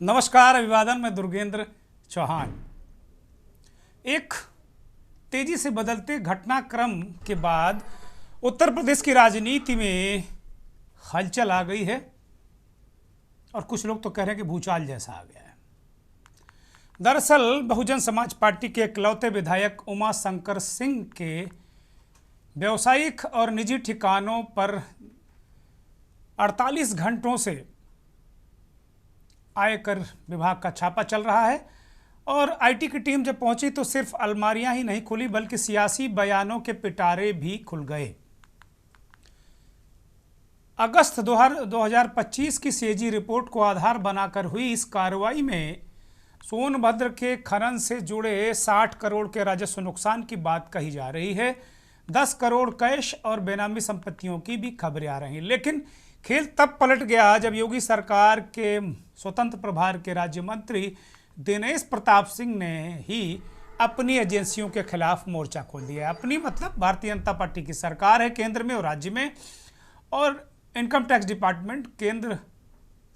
नमस्कार, अभिवादन। मैं दुर्गेंद्र चौहान। एक तेजी से बदलते घटनाक्रम के बाद उत्तर प्रदेश की राजनीति में हलचल आ गई है और कुछ लोग तो कह रहे हैं कि भूचाल जैसा आ गया है। दरअसल बहुजन समाज पार्टी के इकलौते विधायक उमा शंकर सिंह के व्यावसायिक और निजी ठिकानों पर 48 घंटों से आयकर विभाग का छापा चल रहा है और आईटी की टीम जब पहुंची तो सिर्फ अलमारियां ही नहीं खुली बल्कि सियासी बयानों के पिटारे भी खुल गए। अगस्त 2025 की सीएजी रिपोर्ट को आधार बनाकर हुई इस कार्रवाई में सोनभद्र के खनन से जुड़े 60 करोड़ के राजस्व नुकसान की बात कही जा रही है। 10 करोड़ कैश और बेनामी संपत्तियों की भी खबरें आ रही हैं। लेकिन खेल तब पलट गया जब योगी सरकार के स्वतंत्र प्रभार के राज्य मंत्री दिनेश प्रताप सिंह ने ही अपनी एजेंसियों के खिलाफ मोर्चा खोल दिया। अपनी मतलब भारतीय जनता पार्टी की सरकार है केंद्र में और राज्य में, और इनकम टैक्स डिपार्टमेंट केंद्र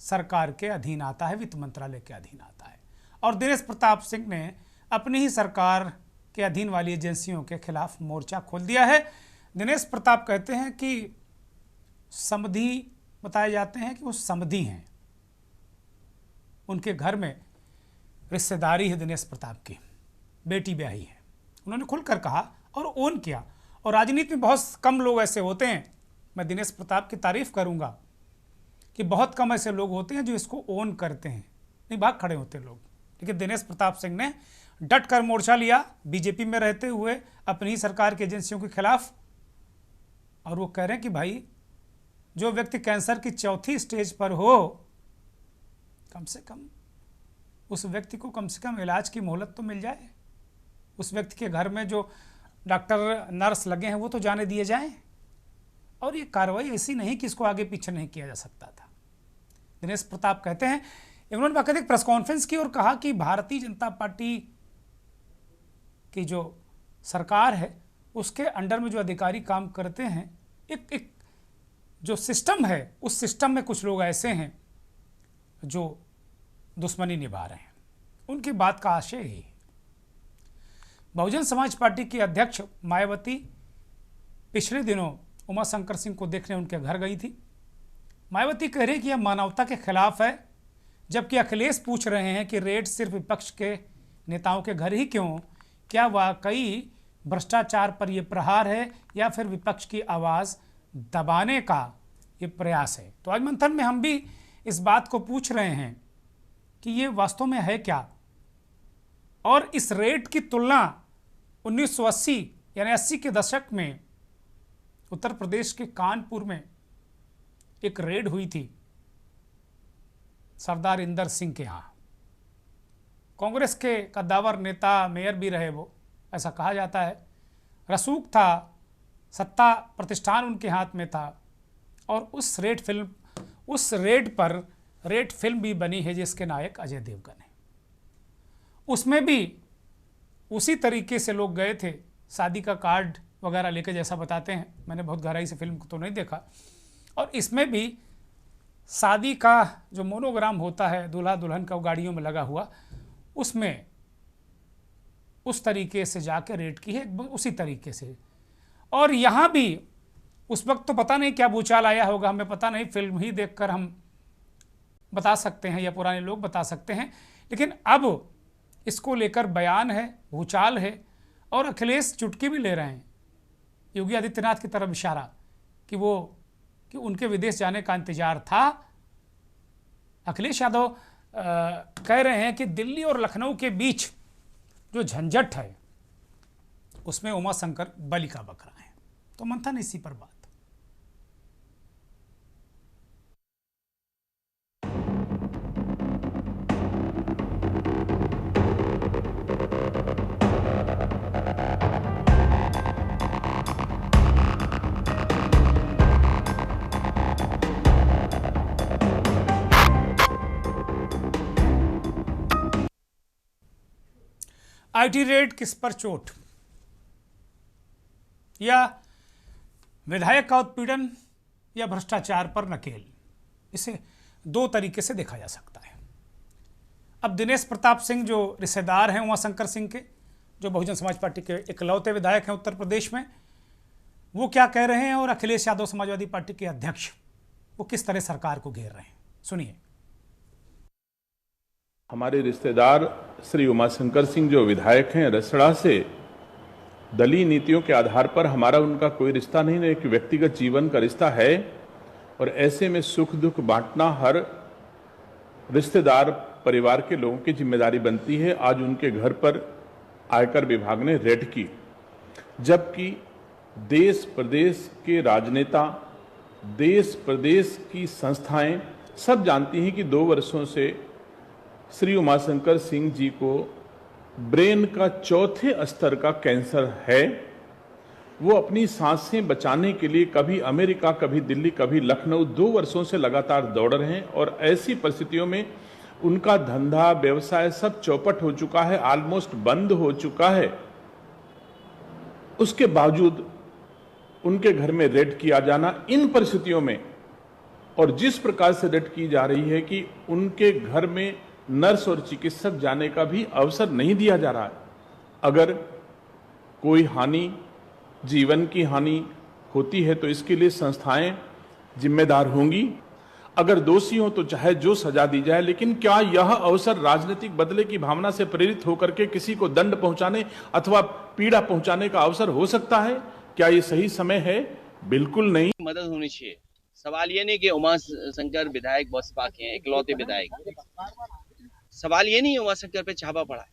सरकार के अधीन आता है, वित्त मंत्रालय के अधीन आता है। और दिनेश प्रताप सिंह ने अपनी ही सरकार के अधीन वाली एजेंसियों के खिलाफ मोर्चा खोल दिया है। दिनेश प्रताप कहते हैं कि समधी बताए जाते हैं कि वो समधी हैं, उनके घर में रिश्तेदारी है दिनेश प्रताप की, बेटी ब्याही है। उन्होंने खुलकर कहा और ओन किया। और राजनीति में बहुत कम लोग ऐसे होते हैं, मैं दिनेश प्रताप की तारीफ करूंगा कि बहुत कम ऐसे लोग होते हैं जो इसको ओन करते हैं, नहीं भाग खड़े होते लोग। लेकिन दिनेश प्रताप सिंह ने डट कर मोर्चा लिया बीजेपी में रहते हुए अपनी सरकार की एजेंसियों के खिलाफ। और वो कह रहे हैं कि भाई जो व्यक्ति कैंसर की 4थी स्टेज पर हो, कम से कम उस व्यक्ति को कम से कम इलाज की मोहलत तो मिल जाए। उस व्यक्ति के घर में जो डॉक्टर नर्स लगे हैं वो तो जाने दिए जाएं। और ये कार्रवाई ऐसी नहीं कि इसको आगे पीछे नहीं किया जा सकता था। दिनेश प्रताप कहते हैं, उन्होंने बाकायदा प्रेस कॉन्फ्रेंस की और कहा कि भारतीय जनता पार्टी की जो सरकार है उसके अंडर में जो अधिकारी काम करते हैं, एक जो सिस्टम है उस सिस्टम में कुछ लोग ऐसे हैं जो दुश्मनी निभा रहे हैं। उनकी बात का आशय ही बहुजन समाज पार्टी की अध्यक्ष मायावती पिछले दिनों उमा शंकर सिंह को देखने उनके घर गई थी। मायावती कह रही कि यह मानवता के खिलाफ है, जबकि अखिलेश पूछ रहे हैं कि रेड सिर्फ विपक्ष के नेताओं के घर ही क्यों? क्या वाकई भ्रष्टाचार पर यह प्रहार है या फिर विपक्ष की आवाज़ दबाने का ये प्रयास है? तो आज मंथन में हम भी इस बात को पूछ रहे हैं कि ये वास्तव में है क्या। और इस रेट की तुलना 1980 यानी 80 के दशक में उत्तर प्रदेश के कानपुर में एक रेड हुई थी सरदार इंदर सिंह के यहाँ। कांग्रेस के कद्दावर नेता मेयर भी रहे वो, ऐसा कहा जाता है। रसूख था, सत्ता प्रतिष्ठान उनके हाथ में था। और उस रेड पर रेड फिल्म भी बनी है जिसके नायक अजय देवगन है। उसमें भी उसी तरीके से लोग गए थे, शादी का कार्ड वगैरह लेकर, जैसा बताते हैं। मैंने बहुत गहराई से फिल्म को तो नहीं देखा। और इसमें भी शादी का जो मोनोग्राम होता है दूल्हा दुल्हन का गाड़ियों में लगा हुआ, उसमें उस तरीके से जाकर रेड की है, उसी तरीके से। और यहाँ भी उस वक्त तो पता नहीं क्या भूचाल आया होगा, हमें पता नहीं, फिल्म ही देखकर हम बता सकते हैं या पुराने लोग बता सकते हैं। लेकिन अब इसको लेकर बयान है, भूचाल है। और अखिलेश चुटकी भी ले रहे हैं, योगी आदित्यनाथ की तरफ इशारा कि उनके विदेश जाने का इंतजार था। अखिलेश यादव कह रहे हैं कि दिल्ली और लखनऊ के बीच जो झंझट है उसमें उमा शंकर बलि का बकरा है। तो मंथन इसी पर बात। आईटी रेड किस पर चोट, या विधायक का उत्पीड़न, या भ्रष्टाचार पर नकेल? इसे दो तरीके से देखा जा सकता है। अब दिनेश प्रताप सिंह जो रिश्तेदार हैं उमाशंकर सिंह के, जो बहुजन समाज पार्टी के इकलौते विधायक हैं उत्तर प्रदेश में, वो क्या कह रहे हैं और अखिलेश यादव समाजवादी पार्टी के अध्यक्ष वो किस तरह सरकार को घेर रहे हैं, सुनिए। हमारे रिश्तेदार श्री उमाशंकर सिंह जो विधायक हैं रसड़ा से, दलीय नीतियों के आधार पर हमारा उनका कोई रिश्ता नहीं है, एक व्यक्तिगत जीवन का रिश्ता है और ऐसे में सुख दुख बांटना हर रिश्तेदार परिवार के लोगों की जिम्मेदारी बनती है। आज उनके घर पर आयकर विभाग ने रेड की, जबकि देश प्रदेश के राजनेता, देश प्रदेश की संस्थाएं सब जानती हैं कि 2 वर्षों से श्री उमाशंकर सिंह जी को ब्रेन का 4थे स्तर का कैंसर है। वो अपनी सांसें बचाने के लिए कभी अमेरिका, कभी दिल्ली, कभी लखनऊ 2 वर्षों से लगातार दौड़ रहे हैं और ऐसी परिस्थितियों में उनका धंधा व्यवसाय सब चौपट हो चुका है, ऑलमोस्ट बंद हो चुका है। उसके बावजूद उनके घर में रेड किया जाना इन परिस्थितियों में, और जिस प्रकार से रेड की जा रही है कि उनके घर में नर्स और चिकित्सक जाने का भी अवसर नहीं दिया जा रहा है। अगर कोई हानि, जीवन की हानि होती है तो इसके लिए संस्थाएं जिम्मेदार होंगी। अगर दोषी हो तो चाहे जो सजा दी जाए, लेकिन क्या यह अवसर राजनीतिक बदले की भावना से प्रेरित होकर के किसी को दंड पहुंचाने अथवा पीड़ा पहुंचाने का अवसर हो सकता है? क्या ये सही समय है? बिल्कुल नहीं। मदद होनी चाहिए। सवाल ये नहीं कि उमाशंकर विधायक बसपा के हैं, इकलौते विधायक। सवाल ये नहीं है उमाशंकर पे छापा पड़ा है।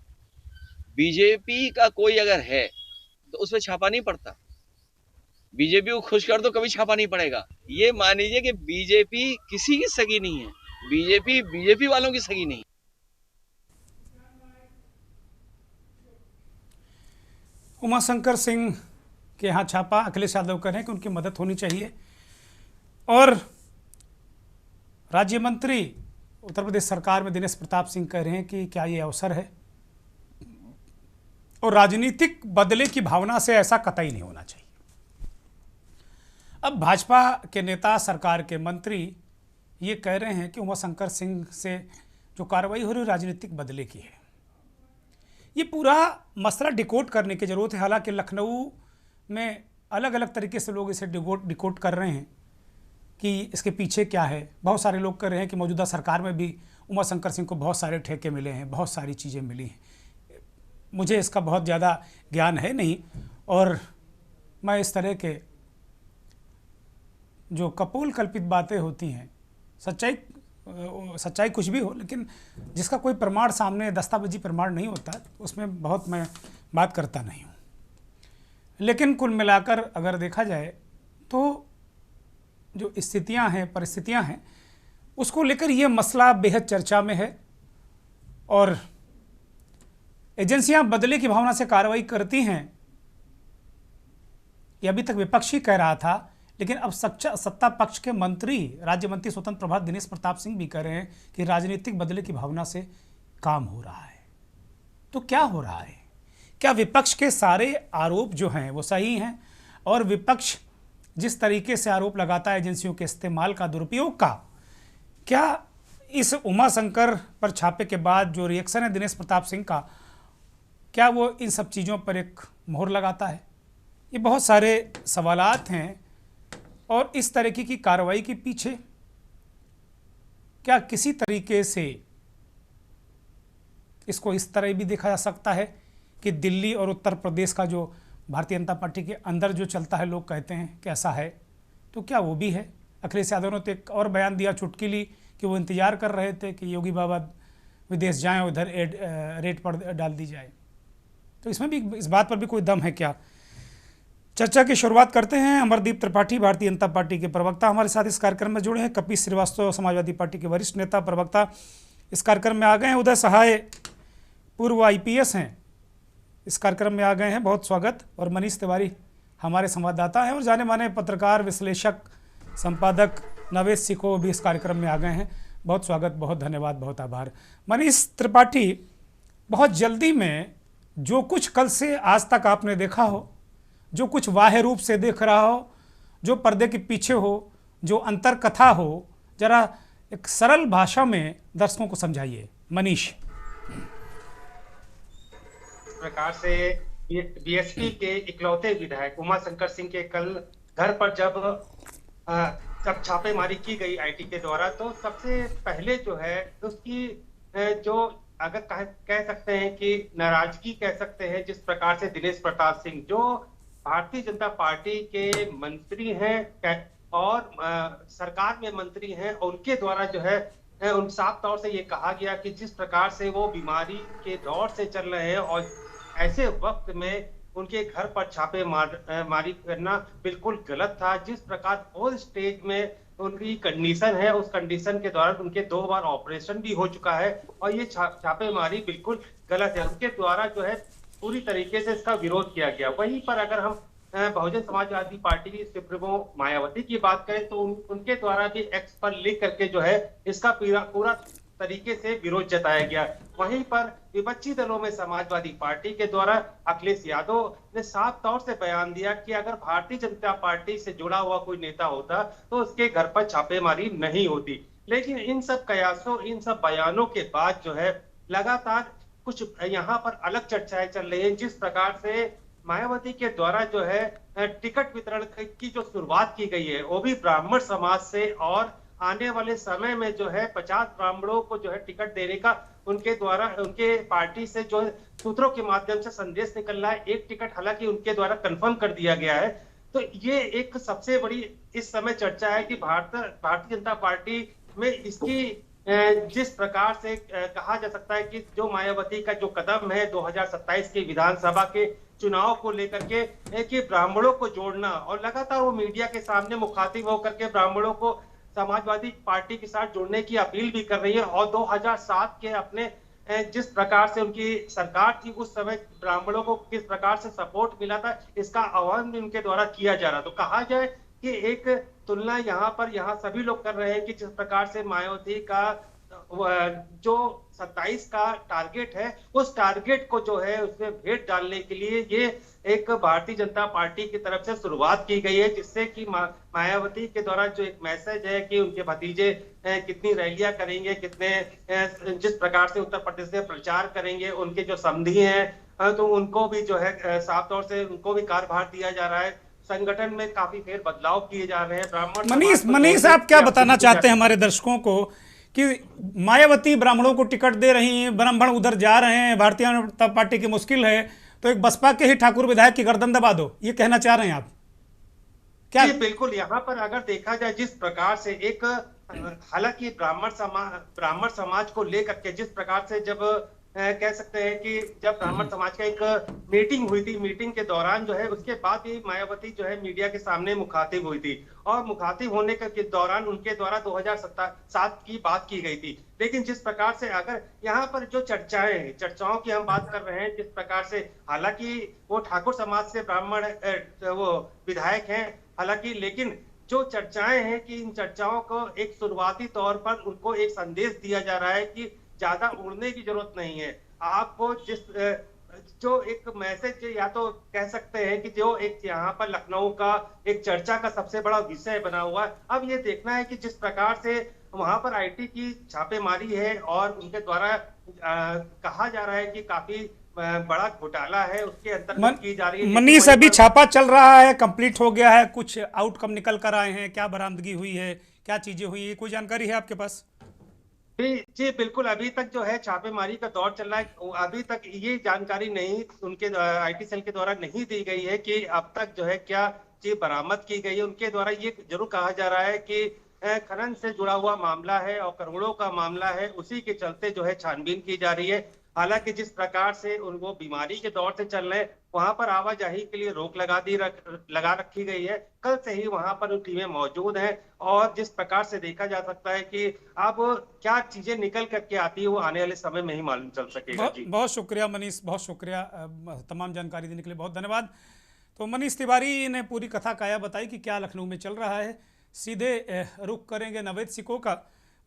बीजेपी का कोई अगर है तो उस पर छापा नहीं पड़ता। बीजेपी को खुश कर दो, कभी छापा नहीं पड़ेगा। ये मान लीजिए कि बीजेपी किसी की सगी नहीं है, बीजेपी वालों की सगी नहीं। उमाशंकर सिंह के यहाँ छापा, अखिलेश यादव कह रहे हैं कि उनकी मदद होनी चाहिए। और राज्य मंत्री उत्तर प्रदेश सरकार में दिनेश प्रताप सिंह कह रहे हैं कि क्या ये अवसर है, और राजनीतिक बदले की भावना से ऐसा कतई नहीं होना चाहिए। अब भाजपा के नेता, सरकार के मंत्री ये कह रहे हैं कि उमाशंकर सिंह से जो कार्रवाई हो रही है राजनीतिक बदले की है। ये पूरा मसला डिकोड करने की जरूरत है। हालांकि लखनऊ में अलग अलग तरीके से लोग इसे डिकोड कर रहे हैं कि इसके पीछे क्या है। बहुत सारे लोग कह रहे हैं कि मौजूदा सरकार में भी उमाशंकर सिंह को बहुत सारे ठेके मिले हैं, बहुत सारी चीज़ें मिली हैं। मुझे इसका बहुत ज़्यादा ज्ञान है नहीं, और मैं इस तरह के जो कपोल कल्पित बातें होती हैं, सच्चाई कुछ भी हो, लेकिन जिसका कोई प्रमाण सामने, दस्तावेजी प्रमाण नहीं होता, उसमें बहुत मैं बात करता नहीं हूँ। लेकिन कुल मिलाकर अगर देखा जाए तो जो स्थितियाँ हैं, परिस्थितियाँ हैं, उसको लेकर ये मसला बेहद चर्चा में है। और एजेंसियां बदले की भावना से कार्रवाई करती हैं, ये अभी तक विपक्ष ही कह रहा था, लेकिन अब सत्ता पक्ष के मंत्री, राज्य मंत्री स्वतंत्र प्रभार दिनेश प्रताप सिंह भी कह रहे हैं कि राजनीतिक बदले की भावना से काम हो रहा है। तो क्या हो रहा है? क्या विपक्ष के सारे आरोप जो हैं वो सही हैं? और विपक्ष जिस तरीके से आरोप लगाता है एजेंसियों के इस्तेमाल का, दुरुपयोग का, क्या इस उमाशंकर पर छापे के बाद जो रिएक्शन है दिनेश प्रताप सिंह का, क्या वो इन सब चीज़ों पर एक मोहर लगाता है? ये बहुत सारे सवालात हैं। और इस तरीके की कार्रवाई के पीछे क्या किसी तरीके से इसको इस तरह भी देखा जा सकता है कि दिल्ली और उत्तर प्रदेश का जो भारतीय जनता पार्टी के अंदर जो चलता है, लोग कहते हैं कि ऐसा है, तो क्या वो भी है? अखिलेश यादव ने तो एक और बयान दिया, चुटकी ली, कि वो इंतजार कर रहे थे कि योगी बाबा विदेश जाएं और इधर रेट पर डाल दी जाए। तो इसमें भी, इस बात पर भी कोई दम है क्या? चर्चा की शुरुआत करते हैं। अमरदीप त्रिपाठी, भारतीय जनता पार्टी के प्रवक्ता, हमारे साथ इस कार्यक्रम में जुड़े हैं। कपिल श्रीवास्तव, समाजवादी पार्टी के वरिष्ठ नेता, प्रवक्ता, इस कार्यक्रम में आ गए हैं। उदय सहाय, पूर्व IPS हैं, इस कार्यक्रम में आ गए हैं, बहुत स्वागत। और मनीष तिवारी हमारे संवाददाता हैं और जाने माने पत्रकार, विश्लेषक, संपादक नवेश सिको भी इस कार्यक्रम में आ गए हैं। बहुत स्वागत, बहुत धन्यवाद, बहुत आभार। मनीष त्रिपाठी, बहुत जल्दी में जो कुछ कल से आज तक आपने देखा हो, जो कुछ बाह्य रूप से देख रहा हो, जो पर्दे के पीछे हो, जो अंतर कथा हो, जरा एक सरल भाषा में दर्शकों को समझाइए। मनीष। इस प्रकार से बीएसपी के इकलौते विधायक उमाशंकर सिंह के कल घर पर जब छापेमारी की गई आईटी के द्वारा, तो सबसे पहले जो है उसकी जो अगर कह सकते हैं कि नाराजगी कह सकते हैं, जिस प्रकार से दिनेश प्रताप सिंह जो भारतीय जनता पार्टी के मंत्री हैं और सरकार में मंत्री हैं, उनके द्वारा जो है उन साफ तौर से ये कहा गया कि जिस प्रकार से वो बीमारी के दौर से चल रहे हैं और ऐसे वक्त में उनके घर पर छापे मारी करना बिल्कुल गलत था। जिस प्रकार फोर्थ स्टेज में उनकी कंडीशन है, उस कंडीशन के दौरान उनके 2 बार ऑपरेशन भी हो चुका है और ये छापेमारी बिल्कुल गलत है। उनके द्वारा जो है पूरी तरीके से इसका विरोध किया गया। वहीं पर अगर हम बहुजन समाजवादी पार्टी की सुप्रीमो मायावती की बात करें तो उनके द्वारा भी एक्स पर लिख करके जो है इसका पूरा तरीके से विरोध जताया गया। वहीं पर विपक्षी दलों में समाजवादी पार्टी के द्वारा अखिलेश यादव ने साफ तौर से बयान दिया कि अगर भारतीय जनता पार्टी से जुड़ा हुआ कोई नेता होता तो उसके घर पर छापेमारी नहीं होती। लेकिन इन सब कयासों, इन सब बयानों के बाद जो है लगातार कुछ यहाँ पर अलग चर्चाएं चल रही हैं। जिस प्रकार से मायावती के द्वारा जो है टिकट वितरण की जो शुरुआत की गई है वो भी ब्राह्मण समाज से, और आने वाले समय में जो है 50 ब्राह्मणों को जो है टिकट देने का उनके द्वारा, उनके पार्टी से जो सूत्रों के माध्यम से संदेश निकल रहा है। एक टिकट हालांकि उनके द्वारा कंफर्म कर दिया गया है। तो ये एक सबसे बड़ी इस समय चर्चा है कि भारतीय जनता पार्टी में इसकी जिस प्रकार से कहा जा सकता है कि जो मायावती का जो कदम है 2027 के विधानसभा के चुनाव को लेकर के कि ब्राह्मणों को जोड़ना, और लगातार वो मीडिया के सामने मुखातिब होकर के ब्राह्मणों को समाजवादी पार्टी के साथ जोड़ने की अपील भी कर रही है। और 2007 के अपने जिस प्रकार से उनकी सरकार थी उस समय ब्राह्मणों को किस प्रकार से सपोर्ट मिला था, इसका आह्वान भी उनके द्वारा किया जा रहा। तो कहा जाए कि एक तुलना यहाँ सभी लोग कर रहे हैं कि जिस प्रकार से मायावती का जो 27 का टारगेट है, उस टारगेट को जो है उसमें भेद डालने के लिए ये एक भारतीय जनता पार्टी की तरफ से शुरुआत की गई है, जिससे कि मायावती के द्वारा जो एक मैसेज है कि उनके भतीजे कितनी रैलियां करेंगे, कितने जिस प्रकार से उत्तर प्रदेश में प्रचार करेंगे, उनके जो समधी हैं तो उनको भी जो है साफ तौर से उनको भी कार्यभार दिया जा रहा है। संगठन में काफी फेर बदलाव किए जा रहे हैं। ब्राह्मण मनीष आप क्या बताना चाहते हैं हमारे दर्शकों को कि मायावती ब्राह्मणों को टिकट दे रही हैं, ब्राह्मण उधर जा रहे हैं, भारतीय जनता पार्टी की मुश्किल है, तो एक बसपा के ही ठाकुर विधायक की गर्दन दबा दो, ये कहना चाह रहे हैं आप क्या? बिल्कुल, यहाँ पर अगर देखा जाए जिस प्रकार से एक हालांकि ब्राह्मण समाज को लेकर के जिस प्रकार से जब कह सकते हैं कि जब ब्राह्मण समाज का एक मीटिंग हुई थी, मीटिंग के दौरान जो है उसके बाद ही मायावती जो है मीडिया के सामने मुखातिब हुई थी और मुखातिब होने के दौरान उनके द्वारा 2007 की बात की गई थी। लेकिन जिस प्रकार से अगर यहाँ पर जो चर्चाओं की हम बात कर रहे हैं, जिस प्रकार से हालांकि वो ठाकुर समाज से ब्राह्मण वो विधायक हैं हालांकि, लेकिन जो चर्चाएं हैं कि इन चर्चाओं को एक शुरुआती तौर पर उनको एक संदेश दिया जा रहा है कि ज्यादा उड़ने की जरूरत नहीं है, आपको जो एक मैसेज या तो कह सकते हैं कि जो एक यहाँ पर लखनऊ का एक चर्चा का सबसे बड़ा विषय बना हुआ है। अब ये देखना है कि जिस प्रकार से वहां पर आईटी की छापेमारी है और उनके द्वारा कहा जा रहा है कि काफी बड़ा घोटाला है, उसके अंतर्गत की जा रही है। मनीष, अभी छापा चल रहा है, कंप्लीट हो गया है, कुछ आउटकम निकल कर आए हैं, क्या बरामदगी हुई है, क्या चीजें हुई है, कोई जानकारी है आपके पास? जी बिल्कुल, अभी तक जो है छापेमारी का दौर चल रहा है। अभी तक ये जानकारी नहीं उनके आईटी सेल के द्वारा नहीं दी गई है कि अब तक जो है क्या चीज बरामद की गई है। उनके द्वारा ये जरूर कहा जा रहा है कि खनन से जुड़ा हुआ मामला है और करोड़ों का मामला है, उसी के चलते जो है छानबीन की जा रही है। हालांकि जिस प्रकार से उनको बीमारी के दौर से चल रहे हैं, वहां पर आवाजाही के लिए रोक लगा रखी गई है। कल से ही वहां पर टीमें मौजूद हैं और जिस प्रकार से देखा जा सकता है कि अब क्या चीजें निकल करके आती है वो आने वाले समय में ही मालूम चल सकेगा। बहुत शुक्रिया मनीष, बहुत शुक्रिया, तमाम जानकारी देने के लिए बहुत धन्यवाद। तो मनीष तिवारी ने पूरी कथा काया बताई कि क्या लखनऊ में चल रहा है। सीधे रुख करेंगे नवेद सिको का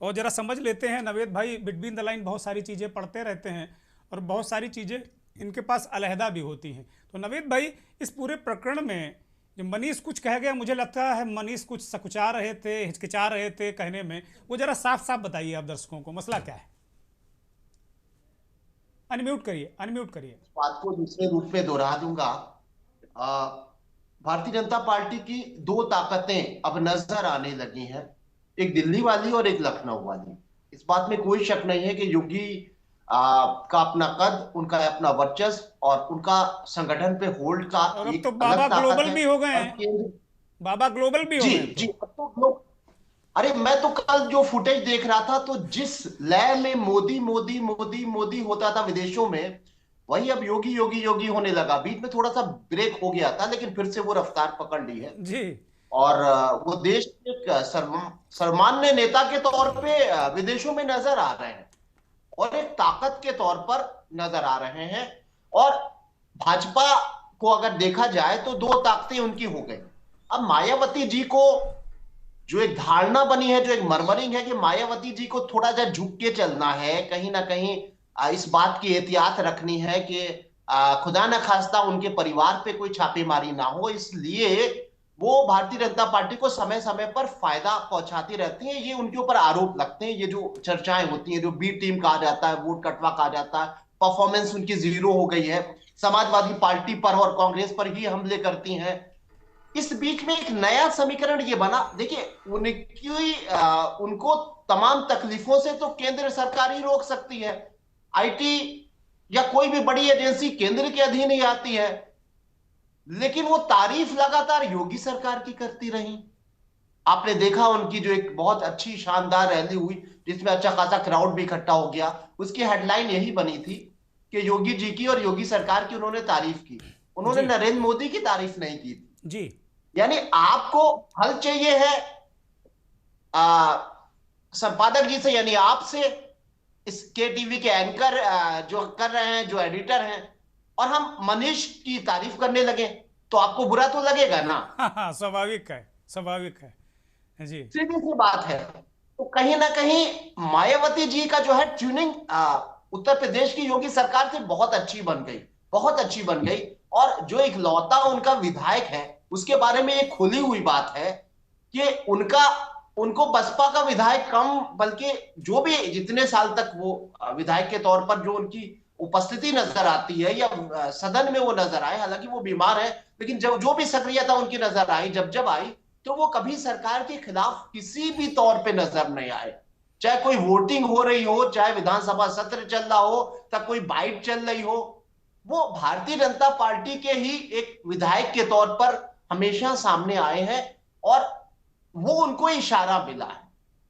और ज़रा समझ लेते हैं। नवेद भाई बिटवीन द लाइन बहुत सारी चीज़ें पढ़ते रहते हैं और बहुत सारी चीज़ें इनके पास अलहदा भी होती हैं। तो नवेद भाई, इस पूरे प्रकरण में जो मनीष कुछ कह गया, मुझे लगता है मनीष कुछ सकुचा रहे थे, हिचकिचा रहे थे कहने में, वो ज़रा साफ साफ बताइए आप दर्शकों को, मसला क्या है? अनम्यूट करिए, अनम्यूट करिए। इस बात को दूसरे रूप में दोहरा दूंगा। आ, भारतीय जनता पार्टी की दो ताकतें अब नजर आने लगी हैं, एक दिल्ली वाली और एक लखनऊ वाली। इस बात में कोई शक नहीं है कि योगी का अपना कद, उनका अपना वर्चस्व और उनका संगठन पे होल्ड का और अब तो एक बाबा अलग ताकत ग्लोबल है। भी हो गए और हैं, केंद्र, बाबा ग्लोबल भी हो जी गए अब जी, तो। अब तो लोग, अरे मैं तो कल जो फुटेज देख रहा था, तो जिस लय में मोदी मोदी मोदी मोदी होता था विदेशों में, वही अब योगी योगी योगी होने लगा। बीच में थोड़ा सा ब्रेक हो गया था, लेकिन फिर से वो रफ्तार पकड़ ली है। जी और वो देश के एक सर्वमान्य नेता के तौर पे विदेशों में नजर आ रहे हैं और एक ताकत के तौर पर नजर आ रहे हैं। और भाजपा को अगर देखा जाए तो दो ताकतें उनकी हो गई। अब मायावती जी को जो एक धारणा बनी है, जो एक मरमरिंग है कि मायावती जी को थोड़ा सा झुक के चलना है, कहीं ना कहीं इस बात की एहतियात रखनी है कि खुदा न खास्ता उनके परिवार पे कोई छापेमारी ना हो, इसलिए वो भारतीय जनता पार्टी को समय समय पर फायदा पहुंचाती रहती है। ये उनके ऊपर आरोप लगते हैं, ये जो चर्चाएं होती हैं, जो बी टीम कहा जाता है, वोट कटवा कहा जाता है, परफॉर्मेंस उनकी जीरो हो गई है, समाजवादी पार्टी पर और कांग्रेस पर ही हमले करती हैं। इस बीच में एक नया समीकरण ये बना, देखिए उनको तमाम तकलीफों से तो केंद्र सरकार ही रोक सकती है। आईटी या कोई भी बड़ी एजेंसी केंद्र के अधीन ही आती है, लेकिन वो तारीफ लगातार योगी सरकार की करती रही। आपने देखा उनकी जो एक बहुत अच्छी शानदार रैली हुई, जिसमें अच्छा खासा क्राउड भी इकट्ठा हो गया, उसकी हेडलाइन यही बनी थी कि योगी जी की और योगी सरकार की उन्होंने तारीफ की, उन्होंने जी नरेंद्र मोदी की तारीफ नहीं की थी। जी यानी आपको हल चाहिए है संपादक जी से, यानी आपसे, इस के टीवी के एंकर जो कर रहे हैं, जो एडिटर हैं, और हम मनीष की तारीफ करने लगे तो आपको बुरा तो लगेगा ना। हाँ हाँ, स्वाभाविक है, स्वाभाविक है जी। सीधी सी बात है। तो कहीं ना कहीं मायावती जी का जो है ट्यूनिंग उत्तर प्रदेश की योगी सरकार से बहुत अच्छी बन गई, बहुत अच्छी बन गई। और जो इकलौता उनका विधायक है, उसके बारे में एक खुली हुई बात है कि उनको बसपा का विधायक कम, बल्कि जो भी जितने साल तक वो विधायक के तौर पर जो उनकी उपस्थिति नजर आती है या सदन में वो नजर आए, हालांकि वो बीमार है, लेकिन जब जो भी सक्रियता उनकी नजर आई, जब जब आई, तो वो कभी सरकार के खिलाफ किसी भी तौर पे नजर नहीं आए। चाहे कोई वोटिंग हो रही हो, चाहे विधानसभा सत्र चल रहा हो, चाहे कोई बाइट चल रही हो, वो भारतीय जनता पार्टी के ही एक विधायक के तौर पर हमेशा सामने आए हैं। और वो उनको इशारा मिला है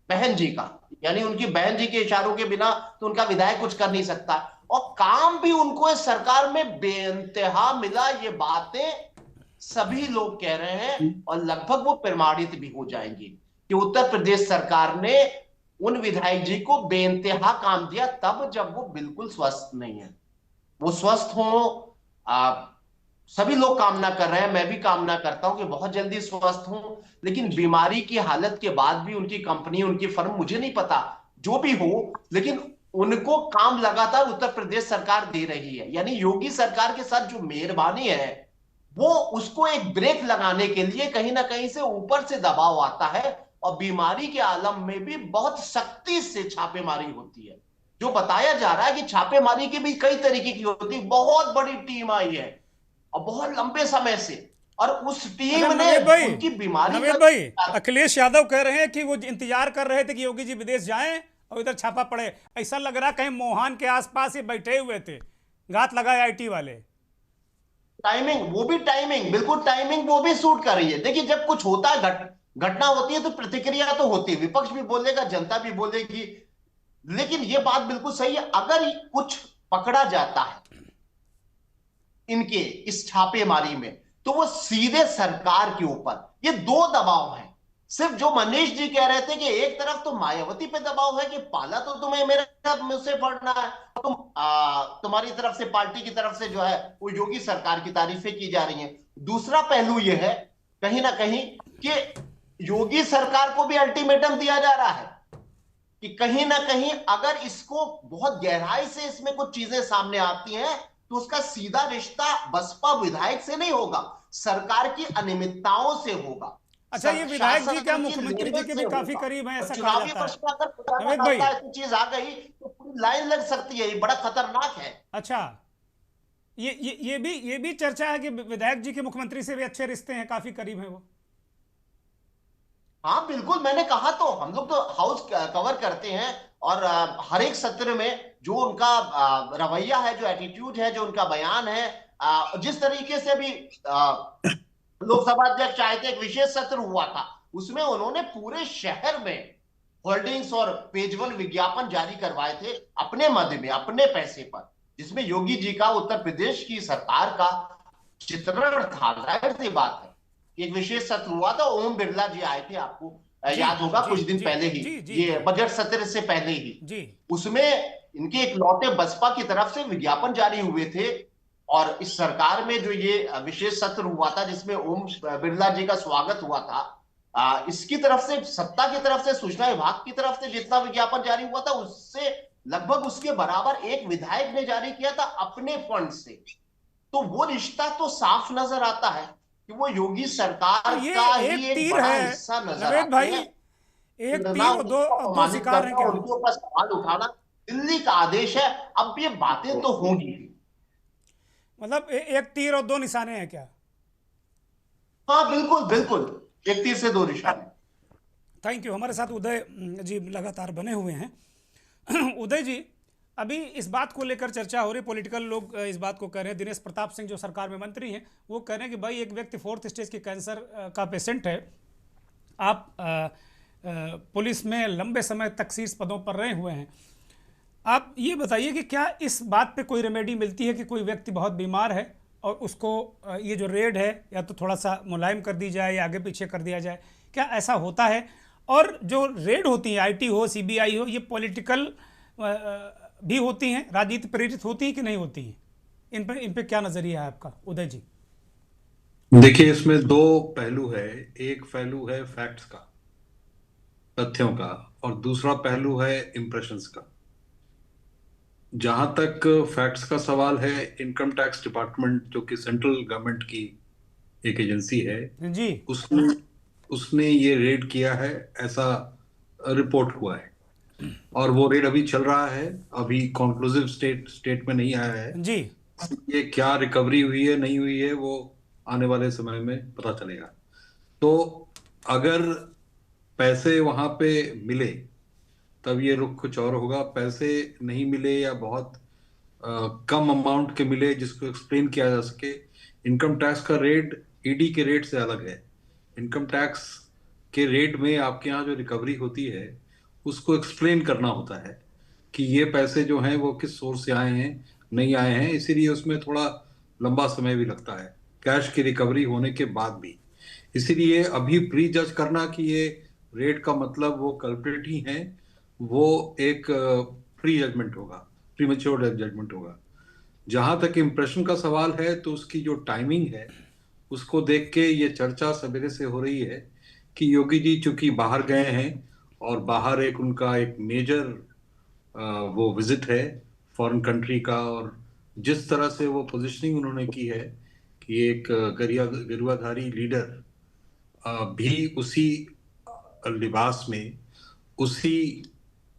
बहन जी का, यानी उनकी बहन जी के इशारों के बिना तो उनका विधायक कुछ कर नहीं सकता। और काम भी उनको इस सरकार में बेइंतहा मिला, ये बातें सभी लोग कह रहे हैं और लगभग वो प्रमाणित भी हो जाएंगी कि उत्तर प्रदेश सरकार ने उन विधायक जी को बेइंतहा काम दिया, तब जब वो बिल्कुल स्वस्थ नहीं है। वो स्वस्थ हो, सभी लोग कामना कर रहे हैं, मैं भी कामना करता हूं कि बहुत जल्दी स्वस्थ हों, लेकिन बीमारी की हालत के बाद भी उनकी कंपनी, उनकी फर्म, मुझे नहीं पता, जो भी हो, लेकिन उनको काम लगातार उत्तर प्रदेश सरकार दे रही है। यानी योगी सरकार के साथ जो मेहरबानी है, वो उसको एक ब्रेक लगाने के लिए कहीं ना कहीं से ऊपर से दबाव आता है, और बीमारी के आलम में भी बहुत सख्ती से छापेमारी होती है। जो बताया जा रहा है कि छापेमारी की भी कई तरीके की होती है, बहुत बड़ी टीम आई है और बहुत लंबे समय से, और उस टीम ने उनकी बीमारी नवेद भाई, अखिलेश यादव कह रहे हैं कि वो इंतजार कर रहे थे कि योगी जी विदेश जाएं और इधर छापा पड़े। ऐसा लग रहा कहीं मोहान के आसपास ही बैठे हुए थे, घात लगाए आईटी वाले। टाइमिंग, वो भी टाइमिंग, बिल्कुल टाइमिंग वो भी सूट कर रही है। देखिए, जब कुछ होता है, घटना होती है, तो प्रतिक्रिया तो होती है, विपक्ष भी बोलेगा, जनता भी बोलेगी। लेकिन ये बात बिल्कुल सही है, अगर कुछ पकड़ा जाता है इनके इस छापेमारी में, तो वो सीधे सरकार के ऊपर, ये दो दबाव है। सिर्फ जो मनीष जी कह रहे थे कि एक तरफ तो मायावती पे दबाव है कि पाला तो तुम्हें मेरे मुझसे पड़ना है, तुम्हारी तरफ से, पार्टी की तरफ से जो है वो योगी सरकार की तारीफें की जा रही हैं। दूसरा पहलू ये है कहीं ना कहीं कि योगी सरकार को भी अल्टीमेटम दिया जा रहा है कि कहीं ना कहीं अगर इसको बहुत गहराई से इसमें कुछ चीजें सामने आती हैं, तो उसका सीधा रिश्ता बसपा विधायक से नहीं होगा, सरकार की अनियमितताओं से होगा। अच्छा, ये विधायक जी क्या शासन की मुख्यमंत्री जी लेवल के से भी काफी होगा। करीब हैं, और ऐसा कहा चुनावी जाता वर्ष है? में अगर खुदा ना नवेद भाई, खास्ता ऐसी चीज आ गई तो पूरी लाइन लग सकती है, ये बड़ा खतरनाक है। अच्छा, ये भी चर्चा है कि विधायक जी के मुख्यमंत्री से भी अच्छे रिश्ते हैं, काफी करीब हैं वो। हाँ बिल्कुल, मैंने कहा तो हम लोग तो हाउस कवर करते हैं, और हर एक सत्र में जो उनका रवैया है, जो एटीट्यूड है, जो उनका बयान है, जिस तरीके से भी लोकसभा अध्यक्ष आए थे, एक विशेष सत्र हुआ था, उसमें उन्होंने पूरे शहर में होर्डिंग्स और पेजवन विज्ञापन जारी करवाए थे अपने मद में, अपने पैसे पर, जिसमें योगी जी का, उत्तर प्रदेश की सरकार का चित्रण था। जाहिर सी बात है कि एक विशेष सत्र हुआ था, ओम बिरला जी आए थे, आपको जी याद होगा, जी कुछ दिन जी पहले ही, जी जी ये जी बजट सत्र से पहले ही। जी उसमें इनके इकलौते बसपा की तरफ से विज्ञापन जारी हुए थे, और इस सरकार में जो ये विशेष सत्र हुआ था जिसमें ओम बिरला जी का स्वागत हुआ था, इसकी तरफ से, सत्ता की तरफ से, सूचना विभाग की तरफ से जितना विज्ञापन जारी हुआ था, उससे लगभग उसके बराबर एक विधायक ने जारी किया था अपने फंड से। तो वो रिश्ता तो साफ नजर आता है कि वो योगी तो सरकार ये का एक ही एक तीर बड़ा है हिस्सा नजर नवेद आते भाई, हैं। एक ना तीर और उनको दो अपमानित शिकार हैं करना, क्या? उनके ऊपर सवाल उठाना दिल्ली का आदेश है। अब ये बातें तो होंगी। मतलब एक तीर और दो निशाने हैं क्या? हाँ बिल्कुल बिल्कुल, एक तीर से दो निशाने। Thank you. हमारे साथ उदय जी लगातार बने हुए हैं। उदय जी, अभी इस बात को लेकर चर्चा हो रही, पॉलिटिकल लोग इस बात को कह रहे हैं, दिनेश प्रताप सिंह जो सरकार में मंत्री हैं वो कह रहे हैं कि भाई एक व्यक्ति 4th स्टेज के कैंसर का पेशेंट है, आप पुलिस में लंबे समय तक शीर्ष पदों पर रहे हुए हैं, आप ये बताइए कि क्या इस बात पे कोई रेमेडी मिलती है कि कोई व्यक्ति बहुत बीमार है और उसको ये जो रेड है या तो थोड़ा सा मुलायम कर दी जाए या आगे पीछे कर दिया जाए, क्या ऐसा होता है? और जो रेड होती है, आईटी हो, सीबीआई हो, ये पॉलिटिकल भी होती हैं, राजनीति प्रेरित होती हैं कि नहीं होती हैं? इन पे क्या नजरिया है आपका उदय जी? देखिए, इसमें दो पहलू है। एक पहलू है फैक्ट्स का, तथ्यों का, और दूसरा पहलू है इम्प्रेशंस का। जहां तक फैक्ट्स का सवाल है, इनकम टैक्स डिपार्टमेंट जो कि सेंट्रल गवर्नमेंट की एक एजेंसी है जी, उसने ये रेड किया है, ऐसा रिपोर्ट हुआ है, और वो रेड अभी चल रहा है, अभी कॉन्क्लूसिव स्टेट में नहीं आया है। जी, ये क्या रिकवरी हुई है नहीं हुई है वो आने वाले समय में पता चलेगा। तो अगर पैसे वहां पे मिले तब ये रुख कुछ और होगा, पैसे नहीं मिले या बहुत कम अमाउंट के मिले जिसको एक्सप्लेन किया जा सके। इनकम टैक्स का रेट ईडी के रेट से अलग है। इनकम टैक्स के रेट में आपके यहाँ जो रिकवरी होती है उसको एक्सप्लेन करना होता है कि ये पैसे जो हैं वो किस सोर्स से आए हैं, नहीं आए हैं, इसीलिए उसमें थोड़ा लंबा समय भी लगता है कैश की रिकवरी होने के बाद भी। इसीलिए अभी प्री जज करना कि ये रेट का मतलब वो कल्प्रिट ही हैं, वो एक प्री जजमेंट होगा, प्रीमेच्योर जजमेंट होगा। जहां तक इम्प्रेशन का सवाल है तो उसकी जो टाइमिंग है उसको देख के ये चर्चा सवेरे से हो रही है कि योगी जी चूंकि बाहर गए हैं और बाहर एक उनका एक मेजर वो विजिट है फॉरेन कंट्री का, और जिस तरह से वो पोजीशनिंग उन्होंने की है कि एक गरियाधारी लीडर भी उसी लिबास में, उसी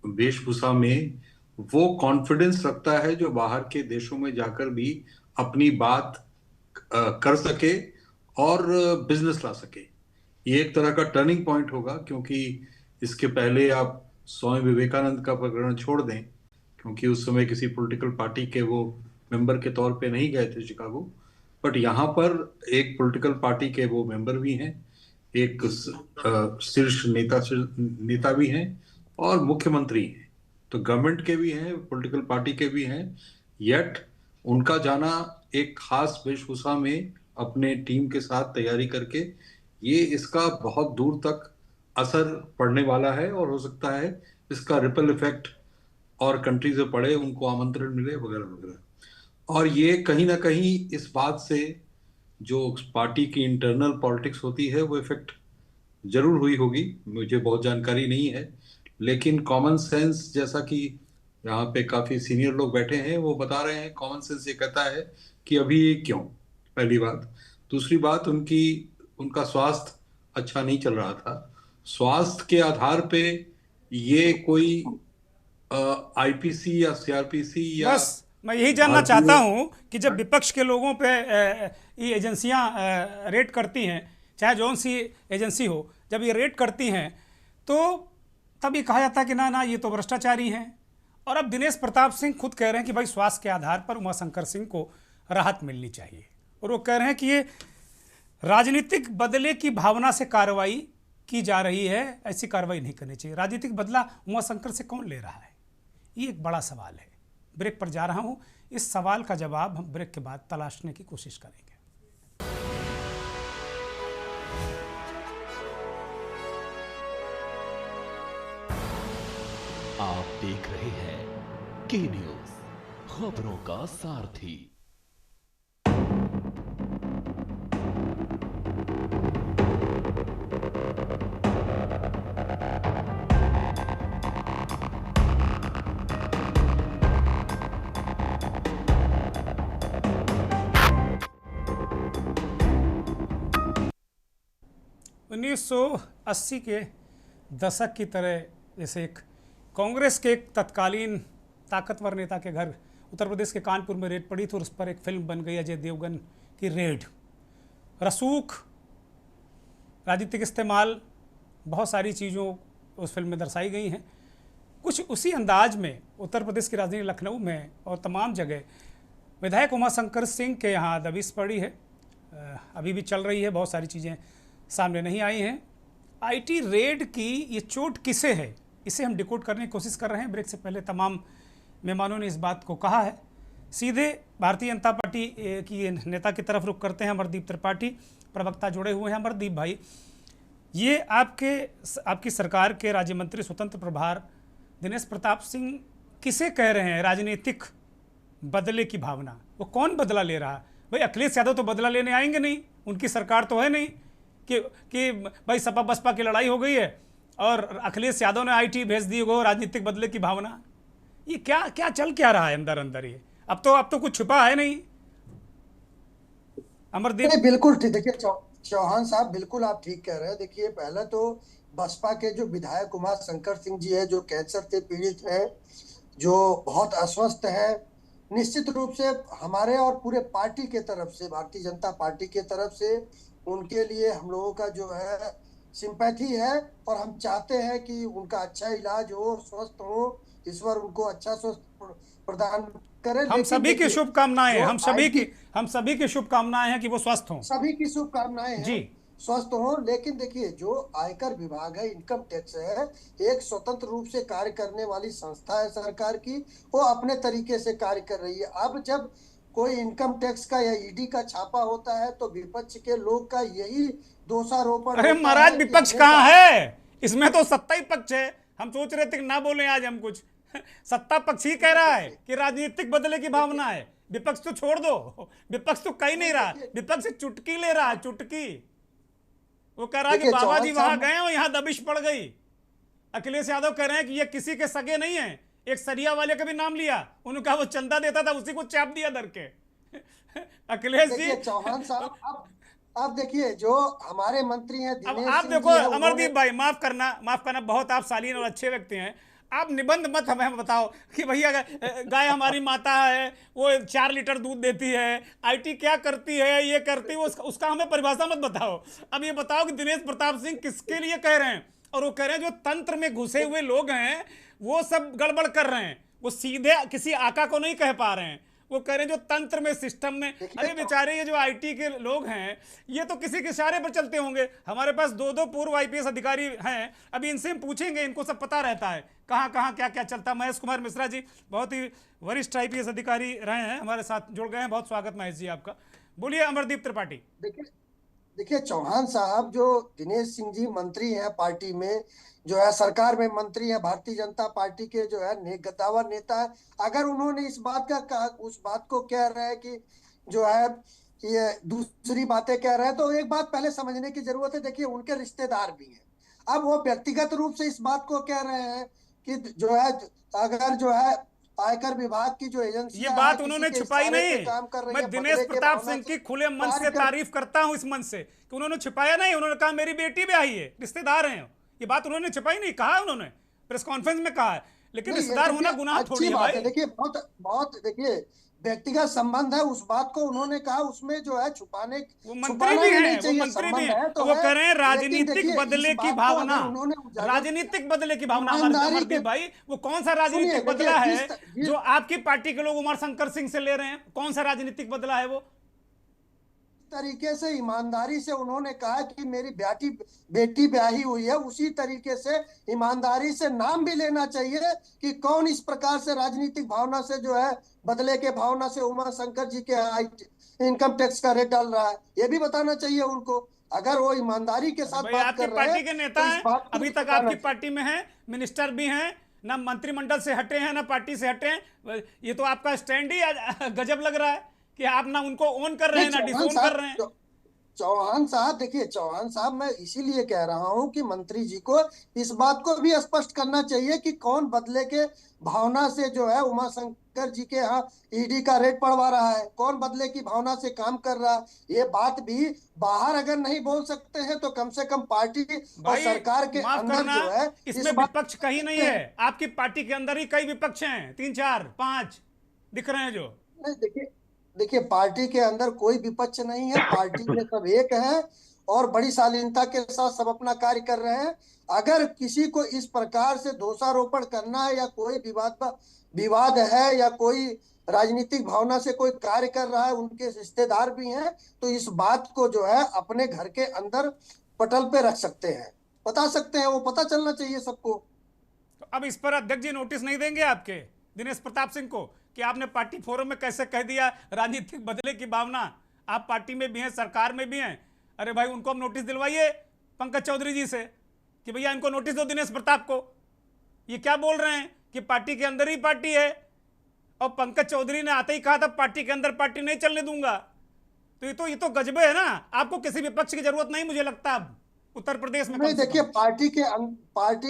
वेशभूषा में वो कॉन्फिडेंस रखता है जो बाहर के देशों में जाकर भी अपनी बात कर सके और बिजनेस ला सके। ये एक तरह का टर्निंग पॉइंट होगा, क्योंकि इसके पहले आप स्वामी विवेकानंद का प्रकरण छोड़ दें, क्योंकि उस समय किसी पॉलिटिकल पार्टी के वो मेंबर के तौर पे नहीं गए थे शिकागो, बट यहाँ पर एक पॉलिटिकल पार्टी के वो मेंबर भी हैं, एक शीर्ष नेता भी हैं और मुख्यमंत्री हैं, तो गवर्नमेंट के भी हैं, पॉलिटिकल पार्टी के भी हैं। येट उनका जाना एक खास वेशभूषा में अपने टीम के साथ तैयारी करके, ये इसका बहुत दूर तक असर पड़ने वाला है, और हो सकता है इसका रिपल इफेक्ट और कंट्री से पड़े, उनको आमंत्रण मिले वगैरह वगैरह। और ये कहीं ना कहीं इस बात से जो पार्टी की इंटरनल पॉलिटिक्स होती है वो इफेक्ट जरूर हुई होगी, मुझे बहुत जानकारी नहीं है, लेकिन कॉमन सेंस, जैसा कि यहाँ पे काफी सीनियर लोग बैठे हैं वो बता रहे हैं, कॉमन सेंस ये कहता है कि अभी ये क्यों, पहली बात। दूसरी बात, उनका स्वास्थ्य अच्छा नहीं चल रहा था। स्वास्थ्य के आधार पे ये कोई आईपीसी या सीआरपीसी या बस मैं यही जानना भारतीय चाहता हूं कि जब विपक्ष के लोगों पे ये एजेंसियां रेड करती हैं, चाहे जौन सी एजेंसी हो, जब ये रेड करती हैं तो तब ये कहा जाता है कि ना ना ये तो भ्रष्टाचारी हैं। और अब दिनेश प्रताप सिंह खुद कह रहे हैं कि भाई स्वास्थ्य के आधार पर उमाशंकर सिंह को राहत मिलनी चाहिए, और वो कह रहे हैं कि ये राजनीतिक बदले की भावना से कार्रवाई की जा रही है, ऐसी कार्रवाई नहीं करनी चाहिए। राजनीतिक बदला उमाशंकर से कौन ले रहा है, ये एक बड़ा सवाल है। ब्रेक पर जा रहा हूं, इस सवाल का जवाब हम ब्रेक के बाद तलाशने की कोशिश करेंगे। आप देख रहे हैं के न्यूज, खबरों का सारथी। उन्नीस 1980 के दशक की तरह जैसे एक कांग्रेस के एक तत्कालीन ताकतवर नेता के घर उत्तर प्रदेश के कानपुर में रेड पड़ी थी और उस पर एक फिल्म बन गई अजय देवगन की रेड। रसूख, राजनीतिक इस्तेमाल, बहुत सारी चीज़ों उस फिल्म में दर्शाई गई हैं। कुछ उसी अंदाज में उत्तर प्रदेश की राजधानी लखनऊ में और तमाम जगह विधायक उमाशंकर सिंह के यहाँ दबिश पड़ी है, अभी भी चल रही है, बहुत सारी चीज़ें सामने नहीं आई हैं। आईटी रेड की ये चोट किसे है, इसे हम डिकोड करने की कोशिश कर रहे हैं। ब्रेक से पहले तमाम मेहमानों ने इस बात को कहा है। सीधे भारतीय जनता पार्टी की नेता की तरफ रुख करते हैं। अमरदीप त्रिपाठी प्रवक्ता जुड़े हुए हैं। अमरदीप भाई, ये आपकी सरकार के राज्य मंत्री स्वतंत्र प्रभार दिनेश प्रताप सिंह किसे कह रहे हैं राजनीतिक बदले की भावना? वो कौन बदला ले रहा है? भाई अखिलेश यादव तो बदला लेने आएंगे नहीं, उनकी सरकार तो है नहीं कि भाई सपा बसपा की लड़ाई हो गई है और अखिलेश यादव ने आईटी भेज दी हो, राजनीतिक बदले की भावना। ये क्या क्या चल क्या रहा है अंदर अंदर? ये अब तो कुछ छुपा है नहीं। अमरदीप, बिल्कुल ठीक। देखिए चौहान साहब, बिल्कुल आप ठीक कह रहे हैं। देखिए पहले तो बसपा के जो विधायक उमाशंकर सिंह जी है, जो कैंसर से पीड़ित है, जो बहुत अस्वस्थ है, निश्चित रूप से हमारे और पूरे पार्टी के तरफ से, भारतीय जनता पार्टी के तरफ से उनके लिए हम लोगों का जो है सिंपैथी है और हम चाहते हैं कि उनका अच्छा इलाज हो, स्वस्थ हो, ईश्वर उनको अच्छा स्वस्थ प्रदान करे। हम सभी की शुभकामनाएं, हम सभी की शुभकामनाएं हैं कि वो स्वस्थ हों। सभी की शुभकामनाएं हैं जी, स्वस्थ हो। लेकिन देखिए जो आयकर विभाग है, इनकम टैक्स है, एक स्वतंत्र रूप से कार्य करने वाली संस्था है सरकार की, वो अपने तरीके से कार्य कर रही है। अब जब कोई इनकम टैक्स का या ईडी का छापा होता है तो विपक्ष के लोग का यही दोषारोपण। अरे महाराज, विपक्ष कहाँ है? इसमें तो सत्ता ही पक्ष है। हम सोच रहे थे कि ना बोले आज हम कुछ। सत्ता पक्ष ही कह रहा है कि राजनीतिक बदले की भावना है। विपक्ष तो छोड़ दो, विपक्ष तो कह नहीं रहा, विपक्ष चुटकी ले रहा है, चुटकी। वो कह रहा है कि बाबा जी वहां गए और यहाँ दबिश पड़ गई। अखिलेश यादव कह रहे हैं कि ये किसी के सगे नहीं है। एक सरिया वाले का भी नाम लिया, उन्होंने कहा वो चंदा देता था, उसी को चाप दिया दर के। अखिलेश जी, चौहान साहब, अब देखिए जो हमारे मंत्री हैं अब आप देखो अमरदीप भाई, माफ करना, बहुत आप शालीन और अच्छे व्यक्ति हैं। आप निबंध मत हमें बताओ कि भैया गाय हमारी माता है, वो 4 लीटर दूध देती है, आईटी क्या करती है, ये करती है, उसका हमें परिभाषा मत बताओ। अब ये बताओ कि दिनेश प्रताप सिंह किसके लिए कह रहे हैं? और वो कह रहे हैं जो तंत्र में घुसे हुए लोग हैं वो सब गड़बड़ कर रहे हैं। वो सीधे किसी आका को नहीं कह पा रहे हैं, वो कह रहे हैं जो तंत्र में, सिस्टम में। अरे बेचारे ये जो आईटी के लोग हैं ये तो किसी के इशारे पर चलते होंगे। हमारे पास 2 पूर्व आईपीएस अधिकारी हैं, अभी इनसे हम पूछेंगे, इनको सब पता रहता है कहाँ कहाँ क्या क्या चलता है। महेश कुमार मिश्रा जी बहुत ही वरिष्ठ आईपीएस अधिकारी रहे हैं, हमारे साथ जुड़ गए हैं। बहुत स्वागत महेश जी आपका। बोलिए अमरदीप त्रिपाठी। देखिए चौहान साहब, जो दिनेश सिंह जी मंत्री हैं पार्टी में, जो है सरकार में मंत्री हैं, भारतीय जनता पार्टी के जो है गद्दावर नेता है, अगर उन्होंने इस बात का कहा, उस बात को कह रहे हैं कि जो है ये दूसरी बातें कह रहे हैं, तो एक बात पहले समझने की जरूरत है। देखिए उनके रिश्तेदार भी हैं। अब वो व्यक्तिगत रूप से इस बात को कह रहे हैं कि जो है अगर जो है आयकर विभाग की जो एजेंसी ये बात उन्होंने छुपाई नहीं। काम कर रही मैं है, दिनेश बदले के प्रताप भावना सिंह से की खुले मन से कार्य कर- तारीफ करता हूं, इस मन से कि उन्होंने छुपाया नहीं। उन्होंने कहा मेरी बेटी भी आई है, रिश्तेदार हैं। ये बात उन्होंने छुपाई नहीं, कहा उन्होंने प्रेस कॉन्फ्रेंस में कहा है। लेकिन नहीं, रिश्तेदार होना देखिए, गुनाह थोड़ी अच्छी है बात है। भाई। देखिए, बहुत बहुत देखिए व्यक्तिगत संबंध है, उस बात को उन्होंने कहा, उसमें जो है वो मंत्री छुपाना भी भी नहीं हैं, वो चाहिए। मंत्री भी संबंध हैं, है तो वो है, कह रहे हैं लेकिन राजनीतिक देखिए, इस बदले की बात को भावना, अगर उन्होंने उजागर राजनीतिक बदले की भावना। ईमानदारी अमरदीप के भाई, वो कौन सा सुनिए, राजनीतिक देखिए, बदला है जिस जो आपकी पार्टी के लोग उमर शंकर सिंह से ले रहे हैं? कौन सा राजनीतिक बदला है वो? तरीके से ईमानदारी से उन्होंने कहा कि मेरी बेटी ब्याही हुई है, उसी तरीके से ईमानदारी से नाम भी लेना चाहिए कि कौन इस प्रकार से राजनीतिक भावना से जो है बदले के भावना से उमा शंकर जी के इनकम टैक्स का रेट डाल रहा है। ये भी बताना चाहिए उनको। अगर वो ईमानदारी के साथ भाई बात आपकी कर रहे पार्टी हैं के नेता तो इस हैं, बात को अभी भी तक बताना आपकी चाहिए। पार्टी में हैं, मिनिस्टर भी हैं, ना मंत्रिमंडल से हटे हैं, ना पार्टी से हटे हैं। ये तो आपका स्टैंड ही गजब लग रहा है कि आप ना उनको ओन कर रहे हैं, ना डिसोन कर रहे हैं। चौहान साहब, देखिए चौहान साहब, मैं इसीलिए कह रहा हूं कि मंत्री जी को इस बात को भी स्पष्ट करना चाहिए कि कौन बदले के भावना से जो है उमा शंकर जी के यहाँ ईडी का रेट बढ़वा रहा है, कौन बदले की भावना से काम कर रहा है। ये बात भी बाहर अगर नहीं बोल सकते हैं तो कम से कम पार्टी और भाई सरकार के माफ अंदर करना, जो है इसमें इस बात विपक्ष कहीं नहीं है। आपकी पार्टी के अंदर ही कई विपक्ष हैं, 3 4 5 दिख रहे हैं जो। नहीं, देखिए देखिए, पार्टी के अंदर कोई विपक्ष नहीं है, पार्टी में सब एक है और बड़ी शालीनता के साथ सब अपना कार्य कर रहे हैं। अगर किसी को इस प्रकार से दोषारोपण करना है या कोई विवाद है या कोई राजनीतिक भावना से कोई कार्य कर रहा है, उनके रिश्तेदार भी हैं, तो इस बात को जो है अपने घर के अंदर पटल पे रख सकते हैं, बता सकते हैं, वो पता चलना चाहिए सबको। तो अब इस पर अध्यक्ष जी नोटिस नहीं देंगे आपके दिनेश प्रताप सिंह को कि आपने पार्टी फोरम में कैसे कह दिया राजनीतिक बदले की भावना? आप पार्टी में भी हैं, सरकार में भी हैं। अरे भाई उनको हम नोटिस दिलवाइए पंकज चौधरी जी से कि भैया इनको नोटिस दो, दिनेश प्रताप को। ये क्या बोल रहे हैं कि पार्टी के अंदर ही पार्टी है, और पंकज चौधरी ने आते ही कहा था पार्टी के अंदर पार्टी नहीं चलने दूंगा। तो ये तो गजबे है ना। आपको किसी विपक्ष की जरूरत नहीं मुझे लगता अब उत्तर प्रदेश में। नहीं, देखिए, पार्टी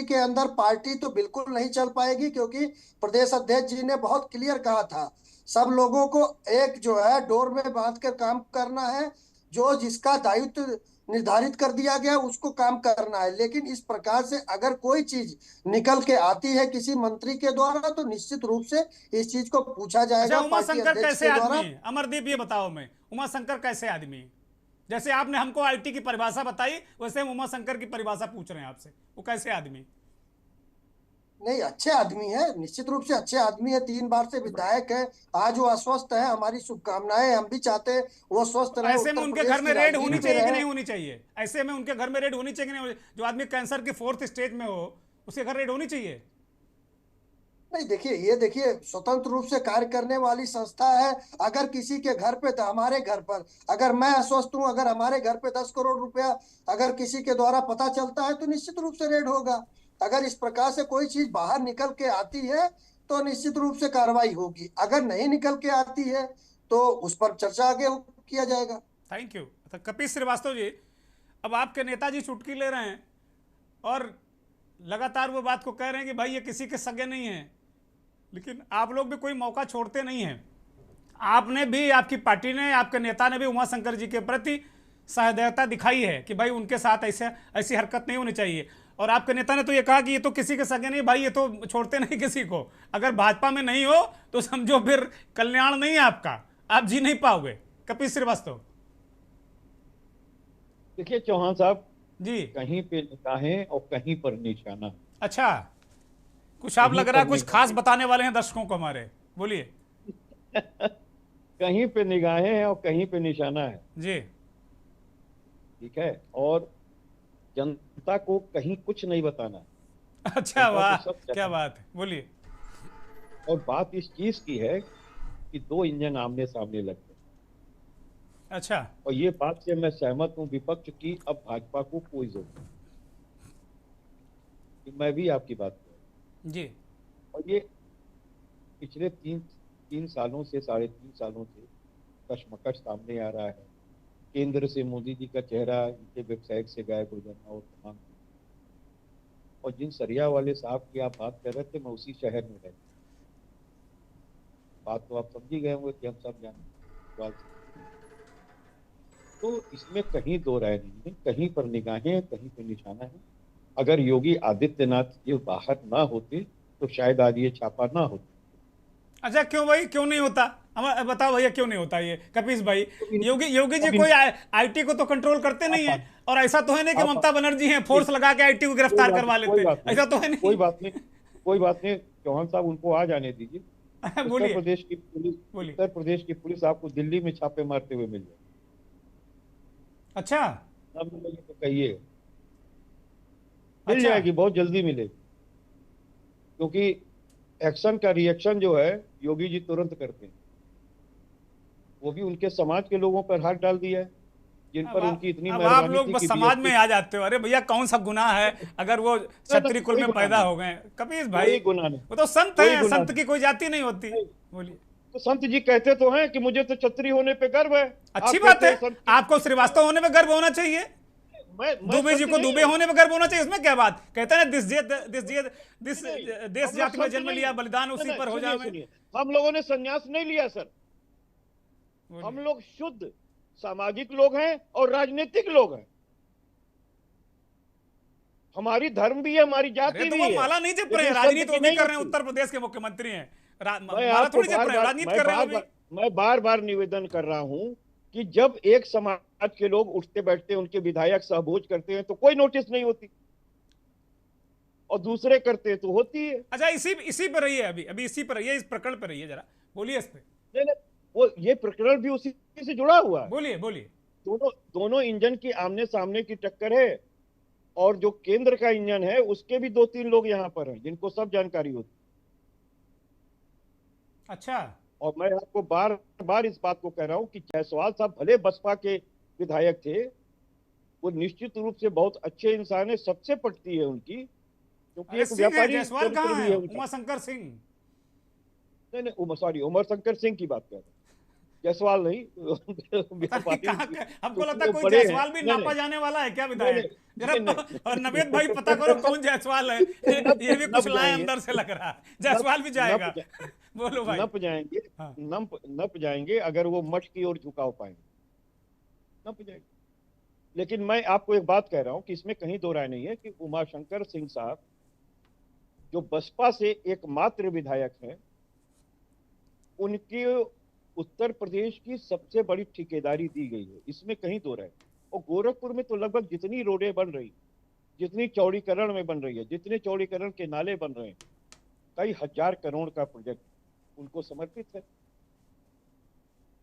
के अंदर पार्टी तो बिल्कुल नहीं चल पाएगी, क्योंकि प्रदेश अध्यक्ष जी ने बहुत क्लियर कहा था सब लोगों को एक जो है डोर में बांध कर काम करना है, जो जिसका दायित्व निर्धारित कर दिया गया उसको काम करना है। लेकिन इस प्रकार से अगर कोई चीज निकल के आती है किसी मंत्री के द्वारा तो निश्चित रूप से इस चीज को पूछा अच्छा, जाएगा उमा पार्टी शंकर अध्यक्ष कैसे के आदमी द्वारा। है? अमरदीप ये बताओ, मैं उमा शंकर कैसे आदमी है? जैसे आपने हमको आईटी की परिभाषा बताई, वैसे हम उमा शंकर की परिभाषा पूछ रहे हैं आपसे, वो कैसे आदमी? नहीं, अच्छे आदमी है, निश्चित रूप से अच्छे आदमी है, 3 बार से विधायक है। आज वो अस्वस्थ है, हमारी शुभकामनाएं, हम भी चाहते हैं वो स्वस्थ रहे, ऐसे में उत्तर उनके प्रदेश घर में की रेड होनी राजनीति में चाहिए कि रहे। नहीं होनी चाहिए? ऐसे में उनके घर में रेड होनी चाहिए कि नहीं जो आदमी कैंसर की 4th स्टेज में हो उसके घर रेड होनी चाहिए? नहीं, देखिए, ये देखिए स्वतंत्र रूप से कार्य करने वाली संस्था है। अगर किसी के घर पे, तो हमारे घर पर अगर मैं अस्वस्थ हूं, अगर हमारे घर पे 10 करोड़ रुपया अगर किसी के द्वारा पता चलता है तो निश्चित रूप से रेड होगा। अगर इस प्रकार से कोई चीज बाहर निकल के आती है तो निश्चित रूप से कार्रवाई होगी। अगर नहीं निकल के आती है तो उस पर चर्चा आगे किया जाएगा। Thank you. तो कपिल श्रीवास्तव जी, अब आपके नेताजी चुटकी ले रहे हैं और लगातार वो बात को कह रहे हैं कि भाई ये किसी के सगे नहीं है, लेकिन आप लोग भी कोई मौका छोड़ते नहीं हैं। आपने भी, आपकी पार्टी ने, आपके नेता ने भी उमा शंकर जी के प्रति सहृदयता दिखाई है कि भाई उनके साथ ऐसी हरकत नहीं होनी चाहिए। और आपके नेता ने तो ये कहा कि ये तो किसी के सगे नहीं, भाई ये तो छोड़ते नहीं किसी को। अगर भाजपा में नहीं हो तो समझो फिर कल्याण नहीं है आपका, आप जी नहीं पाओगे। कपिल श्रीवास्तव देखिए चौहान साहब जी, कहीं पे निगाहें और कहीं पर निशाना। अच्छा, कुछ आप लग रहा है कुछ खास बताने वाले हैं दर्शकों को हमारे, बोलिए। कहीं पे निगाहें हैं और कहीं पे निशाना है जी, ठीक है। और जनता को कहीं कुछ नहीं बताना। अच्छा, वाह, क्या बात है, बोलिए। और बात इस चीज की है कि 2 इंजन आमने सामने लग गए। अच्छा, और ये बात से मैं सहमत हूं विपक्ष की, अब भाजपा को कोई जरूरत नहीं। मैं भी आपकी बात कर रहा हूं जी। और ये पिछले 3 सालों से 3.5 सालों से कशमकश सामने आ रहा है। केंद्र से मोदी जी का चेहरा इनके वेबसाइट से गायब हो जाना और तमाम। और जिन सरिया वाले साहब की आप बात कर रहे थे, मैं उसी शहर में रहता, बात तो आप समझ ही गए होंगे कि हम सब जाने सवाल से। तो इसमें कहीं दो राय नहीं है, कहीं पर निगाहें, कहीं पर निशाना है। अगर योगी आदित्यनाथ ये बाहर ना होते तो शायद आज ये छापा ना होता। अच्छा, क्यों भाई, क्यों नहीं होता? हम बताओ भैया, क्यों नहीं होता ये कपीस भाई? योगी जी कोई आईटी को तो कंट्रोल करते नहीं है, और ऐसा तो है नहीं कि ममता बनर्जी हैं फोर्स लगा के आईटी को गिरफ्तार करवा लेते, ऐसा तो है नहीं। कोई बात नहीं, चौहान साहब उनको आ जाने दीजिए। उत्तर प्रदेश की पुलिस आपको दिल्ली में छापे मारते हुए मिल जाए। अच्छा, अब मिलेगी तो कहिए, मिल जाएगी, बहुत जल्दी मिलेगी, क्योंकि एक्शन का रिएक्शन जो है योगी जी तुरंत करते हैं। वो भी उनके समाज के लोगों पर हाथ डाल दिया है जिन पर उनकी इतनी अब आप लोग बस समाज में आ जाते हो। अरे भैया, कौन सा गुनाह है अगर वो क्षत्रिय कुल में पैदा हो गए? कपीस भाई, वो तो संत है, संत की कोई जाति नहीं होती। बोलिए। तो संत जी कहते तो हैं कि मुझे तो क्षत्रिय होने पे गर्व है। अच्छी बात है, आपको श्रीवास्तव होने पे गर्व होना चाहिए, दुबे जी को दुबे होने पे गर्व होना चाहिए, उसमें क्या बात? कहते हैं दिस देश जाति में जन्म लिया, बलिदान उसी पर हो जाए। हम लोगों ने संन्यास नहीं लिया सर, हम लोग शुद्ध सामाजिक लोग हैं और राजनीतिक लोग हैं। हमारी धर्म भी है, हमारी जाति भी है। माला नहीं जप रहे, राजनीति वो भी कर रहे हैं, उत्तर प्रदेश के मुख्यमंत्री हैं, माला थोड़ी जप रहे हैं, राजनीति कर रहे हैं। मैं बार बार निवेदन कर रहा हूं कि जब एक समाज के लोग उठते बैठते हैं, उनके विधायक सहभोज करते हैं तो कोई नोटिस नहीं होती, और दूसरे करते हैं तो होती है। अच्छा, इसी पर रहिए, अभी इसी पर रहिए, इस प्रकरण पर रहिए, जरा बोलिए इस पे। वो ये प्रकरण भी उसी से जुड़ा हुआ है। बोलिए। दोनों इंजन की आमने सामने की टक्कर है, और जो केंद्र का इंजन है उसके भी 2-3 लोग यहाँ पर हैं जिनको सब जानकारी होती। अच्छा, और मैं आपको बार बार इस बात को कह रहा हूं कि जायसवाल साहब भले बसपा के विधायक थे, वो निश्चित रूप से बहुत अच्छे इंसान है, सबसे पटती है उनकी, क्योंकि एक व्यापारी जायसवाल कहाँ है? उमाशंकर सिंह, नहीं, सॉरी, उमाशंकर सिंह की बात कर रहे हैं, जायसवाल नहीं। हमको लगता है कोई जायसवाल भी नापा जाने वाला है क्या विधायक? और नवेद भाई पता करो कौन जायसवाल है, ये भी कुछ लाए अंदर से लग रहा है, जायसवाल भी जाएगा। बोलो भाई। नप जाएंगे अगर वो मठ की ओर झुकाव पाएंगे, नप जाएंगे। लेकिन मैं आपको एक बात कह रहा हूं कि इसमें कहीं दो राय नहीं है कि उमाशंकर सिंह साहब जो बसपा से एकमात्र विधायक हैं, उनकी उत्तर प्रदेश की सबसे बड़ी ठेकेदारी दी गई है, इसमें कहीं दो राय। और गोरखपुर में तो लगभग जितनी रोडें बन रही, जितनी चौड़ीकरण में बन रही है, जितने चौड़ीकरण के नाले बन रहे हैं, कई हजार करोड़ का प्रोजेक्ट उनको समर्पित है।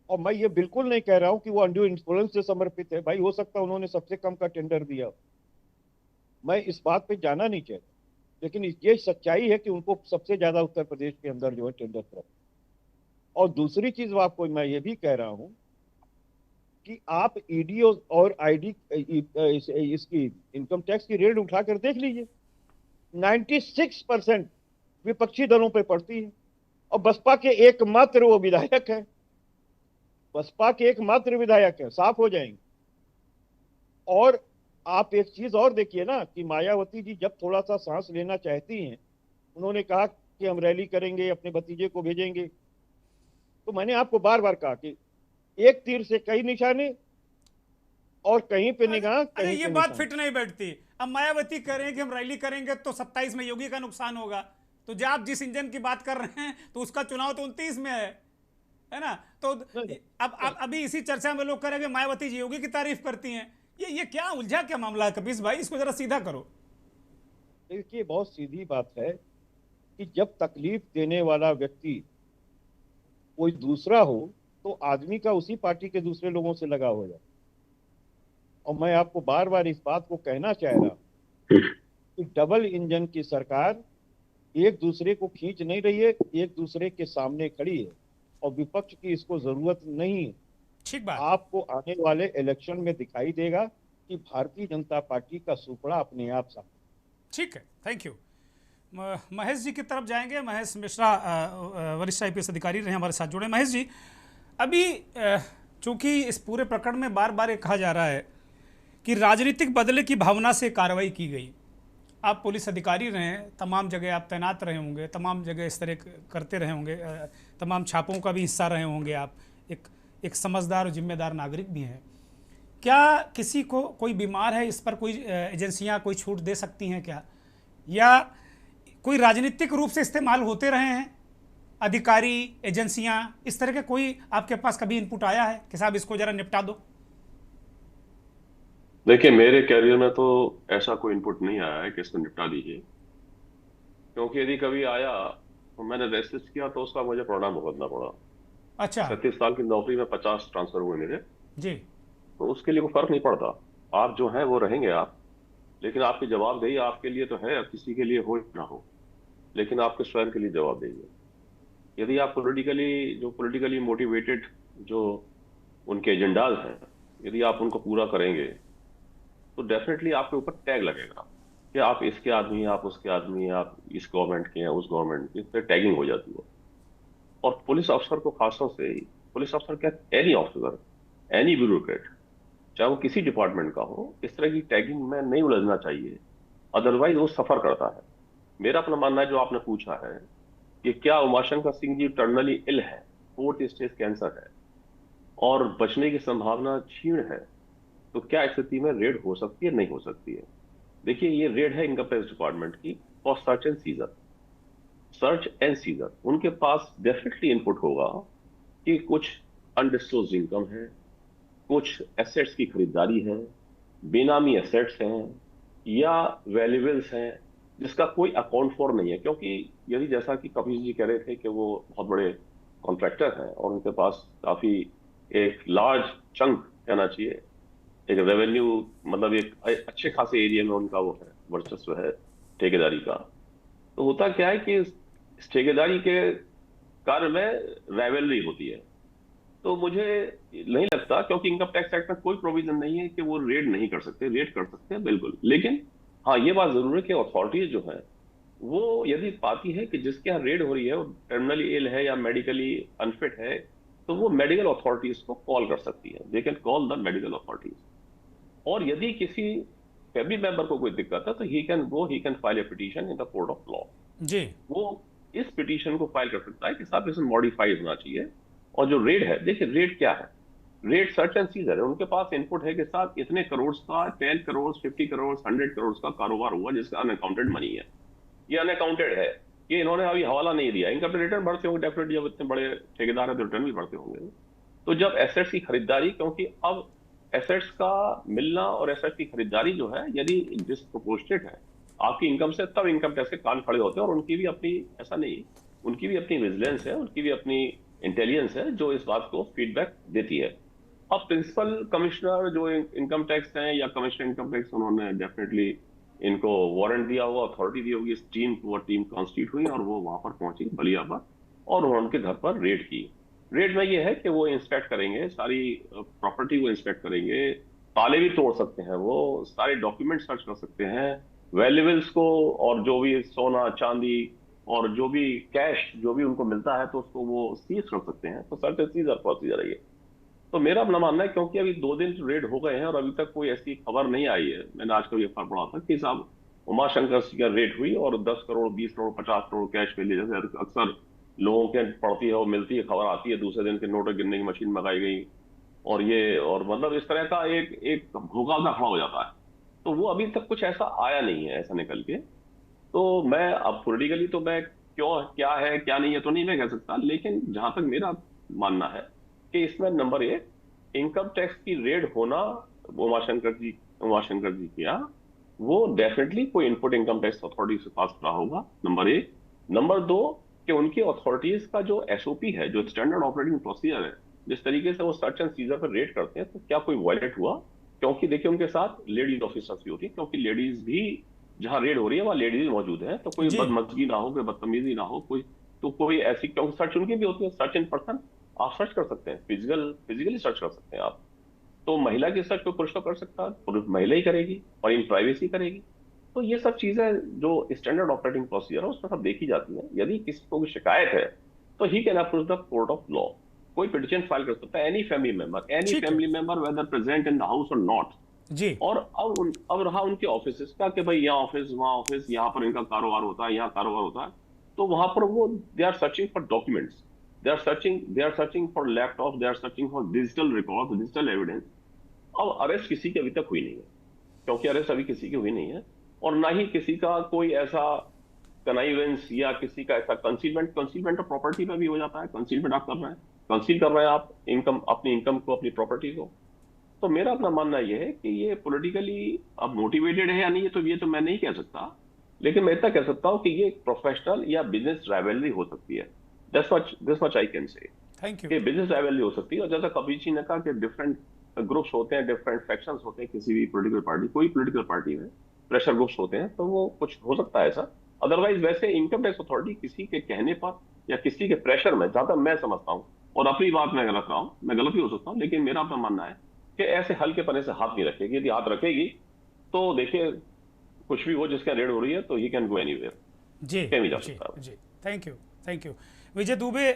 और मैं ये बिल्कुल नहीं कह रहा हूं कि वो अंडू इन्फ्लुएंस से समर्पित है, भाई हो सकता है उन्होंने सबसे कम का टेंडर दिया, मैं इस बात पे जाना नहीं चाहता, लेकिन ये सच्चाई है कि उनको सबसे ज्यादा उत्तर प्रदेश के अंदर जो है टेंडर प्राप्त। और दूसरी चीज आपको मैं ये भी कह रहा हूं कि आप ईडी और आईडी इसकी इनकम टैक्स की रेट उठाकर देख लीजिए, 96% विपक्षी दलों पे पड़ती है, और बसपा के एकमात्र वो विधायक है, बसपा के एकमात्र विधायक है, साफ हो जाएंगे। और आप एक चीज और देखिए ना कि मायावती जी जब थोड़ा सा सांस लेना चाहती हैं, उन्होंने कहा कि हम रैली करेंगे, अपने भतीजे को भेजेंगे, तो मैंने आपको बार बार कहा कि एक तीर से कई निशाने, और कहीं पे निगाह, कहीं ये बात फिट नहीं बैठती। अब मायावती कह रहे हैं कि हम रैली करेंगे तो 27 में योगी का नुकसान होगा, तो जब आप जिस इंजन की बात कर रहे हैं तो उसका चुनाव तो 29 में है ना? तो अब अभी इसी चर्चा में लोग कह रहे हैं कि मायावती जी योगी की तारीफ करती हैं, ये क्या उलझा क्या मामला है कपीस भाई? इसको जरा सीधा करो। देखिए, बहुत सीधी बात है कि जब तकलीफ देने वाला व्यक्ति कोई दूसरा हो तो आदमी का उसी पार्टी के दूसरे लोगों से लगाव हो जाए। और मैं आपको बार बार इस बात को कहना चाह रहा हूं कि डबल इंजन की सरकार एक दूसरे को खींच नहीं रही है, एक दूसरे के सामने खड़ी है, और विपक्ष की इसको जरूरत नहीं है। ठीक बात। आपको आने वाले इलेक्शन में दिखाई देगा कि भारतीय जनता पार्टी का सुपड़ा अपने आप सामने। ठीक है, थैंक यू। महेश जी की तरफ जाएंगे। महेश मिश्रा वरिष्ठ IPS अधिकारी रहे हमारे साथ जुड़े। महेश जी, अभी चूंकि इस पूरे प्रकरण में बार बार ये कहा जा रहा है कि राजनीतिक बदले की भावना से कार्रवाई की गई, आप पुलिस अधिकारी रहे हैं, तमाम जगह आप तैनात रहे होंगे, तमाम जगह इस तरह करते रहे होंगे, तमाम छापों का भी हिस्सा रहे होंगे आप, एक समझदार और जिम्मेदार नागरिक भी हैं। क्या किसी को कोई बीमार है, इस पर कोई एजेंसियां कोई छूट दे सकती हैं क्या, या कोई राजनीतिक रूप से इस्तेमाल होते रहे हैं अधिकारी, एजेंसियां, इस तरह के कोई आपके पास कभी इनपुट आया है कि साहब इसको जरा निपटा दो? देखिए, मेरे कैरियर में तो ऐसा कोई इनपुट नहीं आया है कि इसको निपटा दीजिए, क्योंकि यदि कभी आया तो मैंने रेसिस्ट किया तो उसका मुझे परिणाम भुगतना पड़ा। अच्छा। 36 साल की नौकरी में 50 ट्रांसफर हुए मेरे, जी। तो उसके लिए कोई फर्क नहीं पड़ता। आप जो हैं वो रहेंगे आप, लेकिन आपकी जवाबदेही आपके लिए तो है, किसी के लिए हो ना हो, लेकिन आपके स्वयं के लिए जवाबदेही है। यदि आप पॉलिटिकली मोटिवेटेड जो उनके एजेंडाज हैं, यदि आप उनको पूरा करेंगे तो डेफिनेटली आपके ऊपर टैग लगेगा कि आप इसके आदमी हैं, आप उसके आदमी हैं, आप इस गवर्नमेंट के हैं, उस गवर्नमेंट की, इस पर टैगिंग हो जाती है। और पुलिस अफसर को खासतौर से, पुलिस अफसर क्या, एनी ऑफिसर, एनी ब्यूरोक्रेट, चाहे वो किसी डिपार्टमेंट का हो, इस तरह की टैगिंग में नहीं उलझना चाहिए, अदरवाइज वो सफर करता है। मेरा अपना मानना है, जो आपने पूछा है कि क्या उमाशंकर सिंह जी टर्मिनली इल है, 4th स्टेज कैंसर है और बचने की संभावना क्षीण है, तो क्या स्थिति में रेड हो सकती है, नहीं हो सकती है? देखिए, ये रेड है इनकम टैक्स डिपार्टमेंट की फॉर सर्च एंड सीजर। उनके पास डेफिनेटली इनपुट होगा कि कुछ अनडिस्क्लोज्ड इनकम है, कुछ एसेट्स की खरीदारी है, बेनामी एसेट्स हैं या वैल्यूएबल्स हैं जिसका कोई अकाउंट फॉर नहीं है। क्योंकि यदि जैसा कि कपिल जी कह रहे थे कि वो बहुत बड़े कॉन्ट्रैक्टर हैं और उनके पास काफी एक लार्ज चंक कहना चाहिए, एक रेवेन्यू, मतलब एक अच्छे खासे एरिया में उनका वो है, वर्चस्व है ठेकेदारी का। तो होता क्या है कि इस ठेकेदारी के कार्य में राइवलरी होती है। तो मुझे नहीं लगता, क्योंकि इनकम टैक्स एक्ट में कोई प्रोविजन नहीं है कि वो रेड नहीं कर सकते, रेड कर सकते हैं बिल्कुल। लेकिन हाँ, ये बात जरूर है कि अथॉरिटीज जो है वो यदि पाती है कि जिसके यहाँ रेड हो रही है वो टर्मिनली इल है या मेडिकली अनफिट है, तो वो मेडिकल अथॉरिटीज को कॉल कर सकती है। They can call the medical authorities. और यदि किसी फैमिली मेंबर को कोई दिक्कत है तो ही can file a petition in the court of law. जी। वो इस पिटीशन को फाइल कर सकता है कि साहब इसमें मॉडिफाई होना चाहिए। और जो रेड है, देखिए रेड क्या है, रेड सर्च एंड सीजर है। उनके पास इनपुट है कि साहब इतने करोड़ का, 10 करोड़, 50 करोड़, 100 करोड़ का कारोबार हुआ जिसका अनअकाउंटेड मनी है, ये अनअकाउंटेड है, ये इन्होंने अभी हवाला नहीं दिया। इनकम रिटर्न भरते होंगे डेफिनेटली, जब इतने बड़े ठेकेदार है तो रिटर्न भी भरते होंगे। तो जब एसेट्स की खरीदारी, क्योंकि अब एसेट्स का मिलना और एसेट्स की खरीदारी जो है यदि डिस्प्रोपोर्शनेट है आपकी इनकम से, तब इनकम टैक्स के कान खड़े होते हैं। और उनकी भी अपनी, ऐसा नहीं, उनकी भी अपनी विजिलेंस है, उनकी भी अपनी इंटेलिजेंस है जो इस बात को फीडबैक देती है। अब प्रिंसिपल कमिश्नर जो इनकम टैक्स हैं या कमिश्नर इनकम टैक्स, उन्होंने डेफिनेटली इनको वारंट दिया होगा, अथॉरिटी दी होगी, इस टीम को, टीम कॉन्स्टिट्यूट हुई और वो वहां पर पहुंची बलिया पर, और उन्होंने उनके घर पर रेड की। रेड में ये है कि वो इंस्पेक्ट करेंगे, सारी प्रॉपर्टी वो इंस्पेक्ट करेंगे, ताले भी तोड़ सकते हैं, वो सारे डॉक्यूमेंट सर्च कर सकते हैं, वैल्यूएबल्स को, और जो भी सोना चांदी और जो भी कैश जो भी उनको मिलता है तो उसको वो सीज कर सकते हैं। तो सर्च एंड सीजर प्रोसीजर है ये। तो मेरा अपना मानना है, क्योंकि अभी 2 दिन रेड हो गए हैं और अभी तक कोई ऐसी खबर नहीं आई है, मैंने आज कभी अखबार पढ़ा था कि साहब उमाशंकर सिंह का रेड हुई और 10 करोड़, 20 करोड़, 50 करोड़ कैश मिले, जैसे अक्सर लोगों के पड़ती है और मिलती है, खबर आती है, दूसरे दिन के नोट गिनने की मशीन मंगाई गई और ये, और मतलब इस तरह का एक भूखा खड़ा हो जाता है। तो वो अभी तक कुछ ऐसा आया नहीं है, ऐसा निकल के। तो मैं अब पॉलिटिकली तो मैं क्या है क्या नहीं है तो नहीं मैं कह सकता, लेकिन जहां तक मेरा मानना है कि इसमें नंबर 1, इनकम टैक्स की रेड होना उमाशंकर जी किया, वो डेफिनेटली कोई इनपुट इनकम टैक्स अथॉरिटी से पास रहा होगा, नंबर 1। नंबर 2 कि उनकी अथॉरिटीज का जो एसओपी है, जो स्टैंडर्ड ऑपरेटिंग प्रोसीजर है, जिस तरीके से वो सर्च एंड सीजर पर रेड करते हैं, तो क्या कोई वायलेट हुआ? क्योंकि देखिए उनके साथ लेडीज ऑफिसर्स भी होती है, क्योंकि लेडीज भी जहां रेड हो रही है वहां लेडीज मौजूद है, तो कोई बदमजगी ना हो, कोई बदतमीजी ना हो, कोई ऐसी, क्योंकि सर्च उनकी भी होती है, सर्च इन पर्सन आप सर्च कर सकते हैं, फिजिकली सर्च कर सकते हैं आप। तो महिला की सर्च कोई पुरुष तो कर सकता है, पुरुष महिला ही करेगी और इन प्राइवेसी करेगी। तो ये सब चीजें जो स्टैंडर्ड ऑपरेटिंग प्रोसीजर है उसमें सब देखी जाती है। यदि किसी को कोई शिकायत है तो ही can approach the court of law, कोई पिटीशन फाइल कर सकता है, any family member whether present in the house और नॉट, जी। और अब रहा उनके ऑफिस का कि भाई यहाँ ऑफिस, वहाँ ऑफिस, यहाँ पर इनका कारोबार होता है, यहाँ कारोबार होता है, तो वहां पर वो they are searching for documents, they are searching for laptop, they are searching for digital record, digital evidence. अब अरेस्ट किसी की अभी तक हुई नहीं है, क्योंकि अरेस्ट अभी किसी की हुई नहीं है, और ना ही किसी का कोई ऐसा कनाइवेंस या किसी का ऐसा कंसीलमेंट ऑफ प्रॉपर्टी में भी हो जाता है। कंसीलमेंट आप कर रहे हैं, कंसील कर रहे हैं आप इनकम, अपनी इनकम को, अपनी प्रॉपर्टी को। तो मेरा अपना मानना यह है कि ये पॉलिटिकली अब मोटिवेटेड है या नहीं, ये तो मैं नहीं कह सकता, लेकिन मैं इतना कह सकता हूं कि ये प्रोफेशनल या बिजनेस राइवलरी हो सकती है। This much I can say, thank you. कि बिजनेस राइवलरी हो सकती है। और जैसा कबीर जी ने कहा कि डिफरेंट ग्रुप्स होते हैं, डिफरेंट फैक्शंस होते हैं किसी भी पॉलिटिकल पार्टी, कोई पॉलिटिकल पार्टी में प्रेशर ग्रुप्स होते हैं, तो वो कुछ हो सकता है ऐसा। अदरवाइज वैसे इनकम टैक्स अथॉरिटी किसी के कहने पर या किसी के प्रेशर में, जहां तक मैं समझता हूँ, और अपनी बात मैं गलत रहा हूँ, मैं गलत भी हो सकता हूँ, लेकिन मेरा अपना मानना है कि ऐसे हल्के पने से हाथ नहीं रखेगी। यदि हाथ रखेगी तो देखिए कुछ भी हो, जिसका रेड हो रही है तो ही कैन गो एनीवेयर, जी कहीं भी जा जी सकता है। जी, थैंक यू। विजय दुबे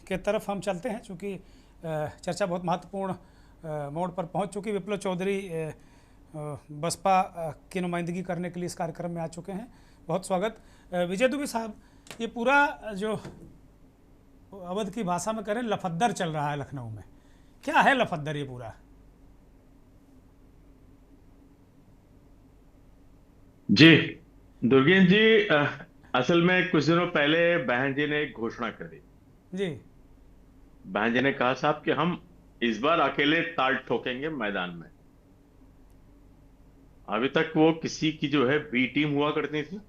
के तरफ हम चलते हैं, चूँकि चर्चा बहुत महत्वपूर्ण मोड़ पर पहुंच चुकी। विप्लव चौधरी बसपा की नुमाइंदगी करने के लिए इस कार्यक्रम में आ चुके हैं, बहुत स्वागत। विजय दुबे साहब, ये पूरा जो अवध की भाषा में करें लफद्दर चल रहा है लखनऊ में, क्या है लफद्दर ये पूरा? जी दुर्गेश जी, असल में कुछ दिनों पहले बहन जी ने एक घोषणा करी। जी। बहन जी ने कहा साहब कि हम इस बार अकेले ताल ठोकेंगे मैदान में। अभी तक वो किसी की जो है बी टीम हुआ करती थी,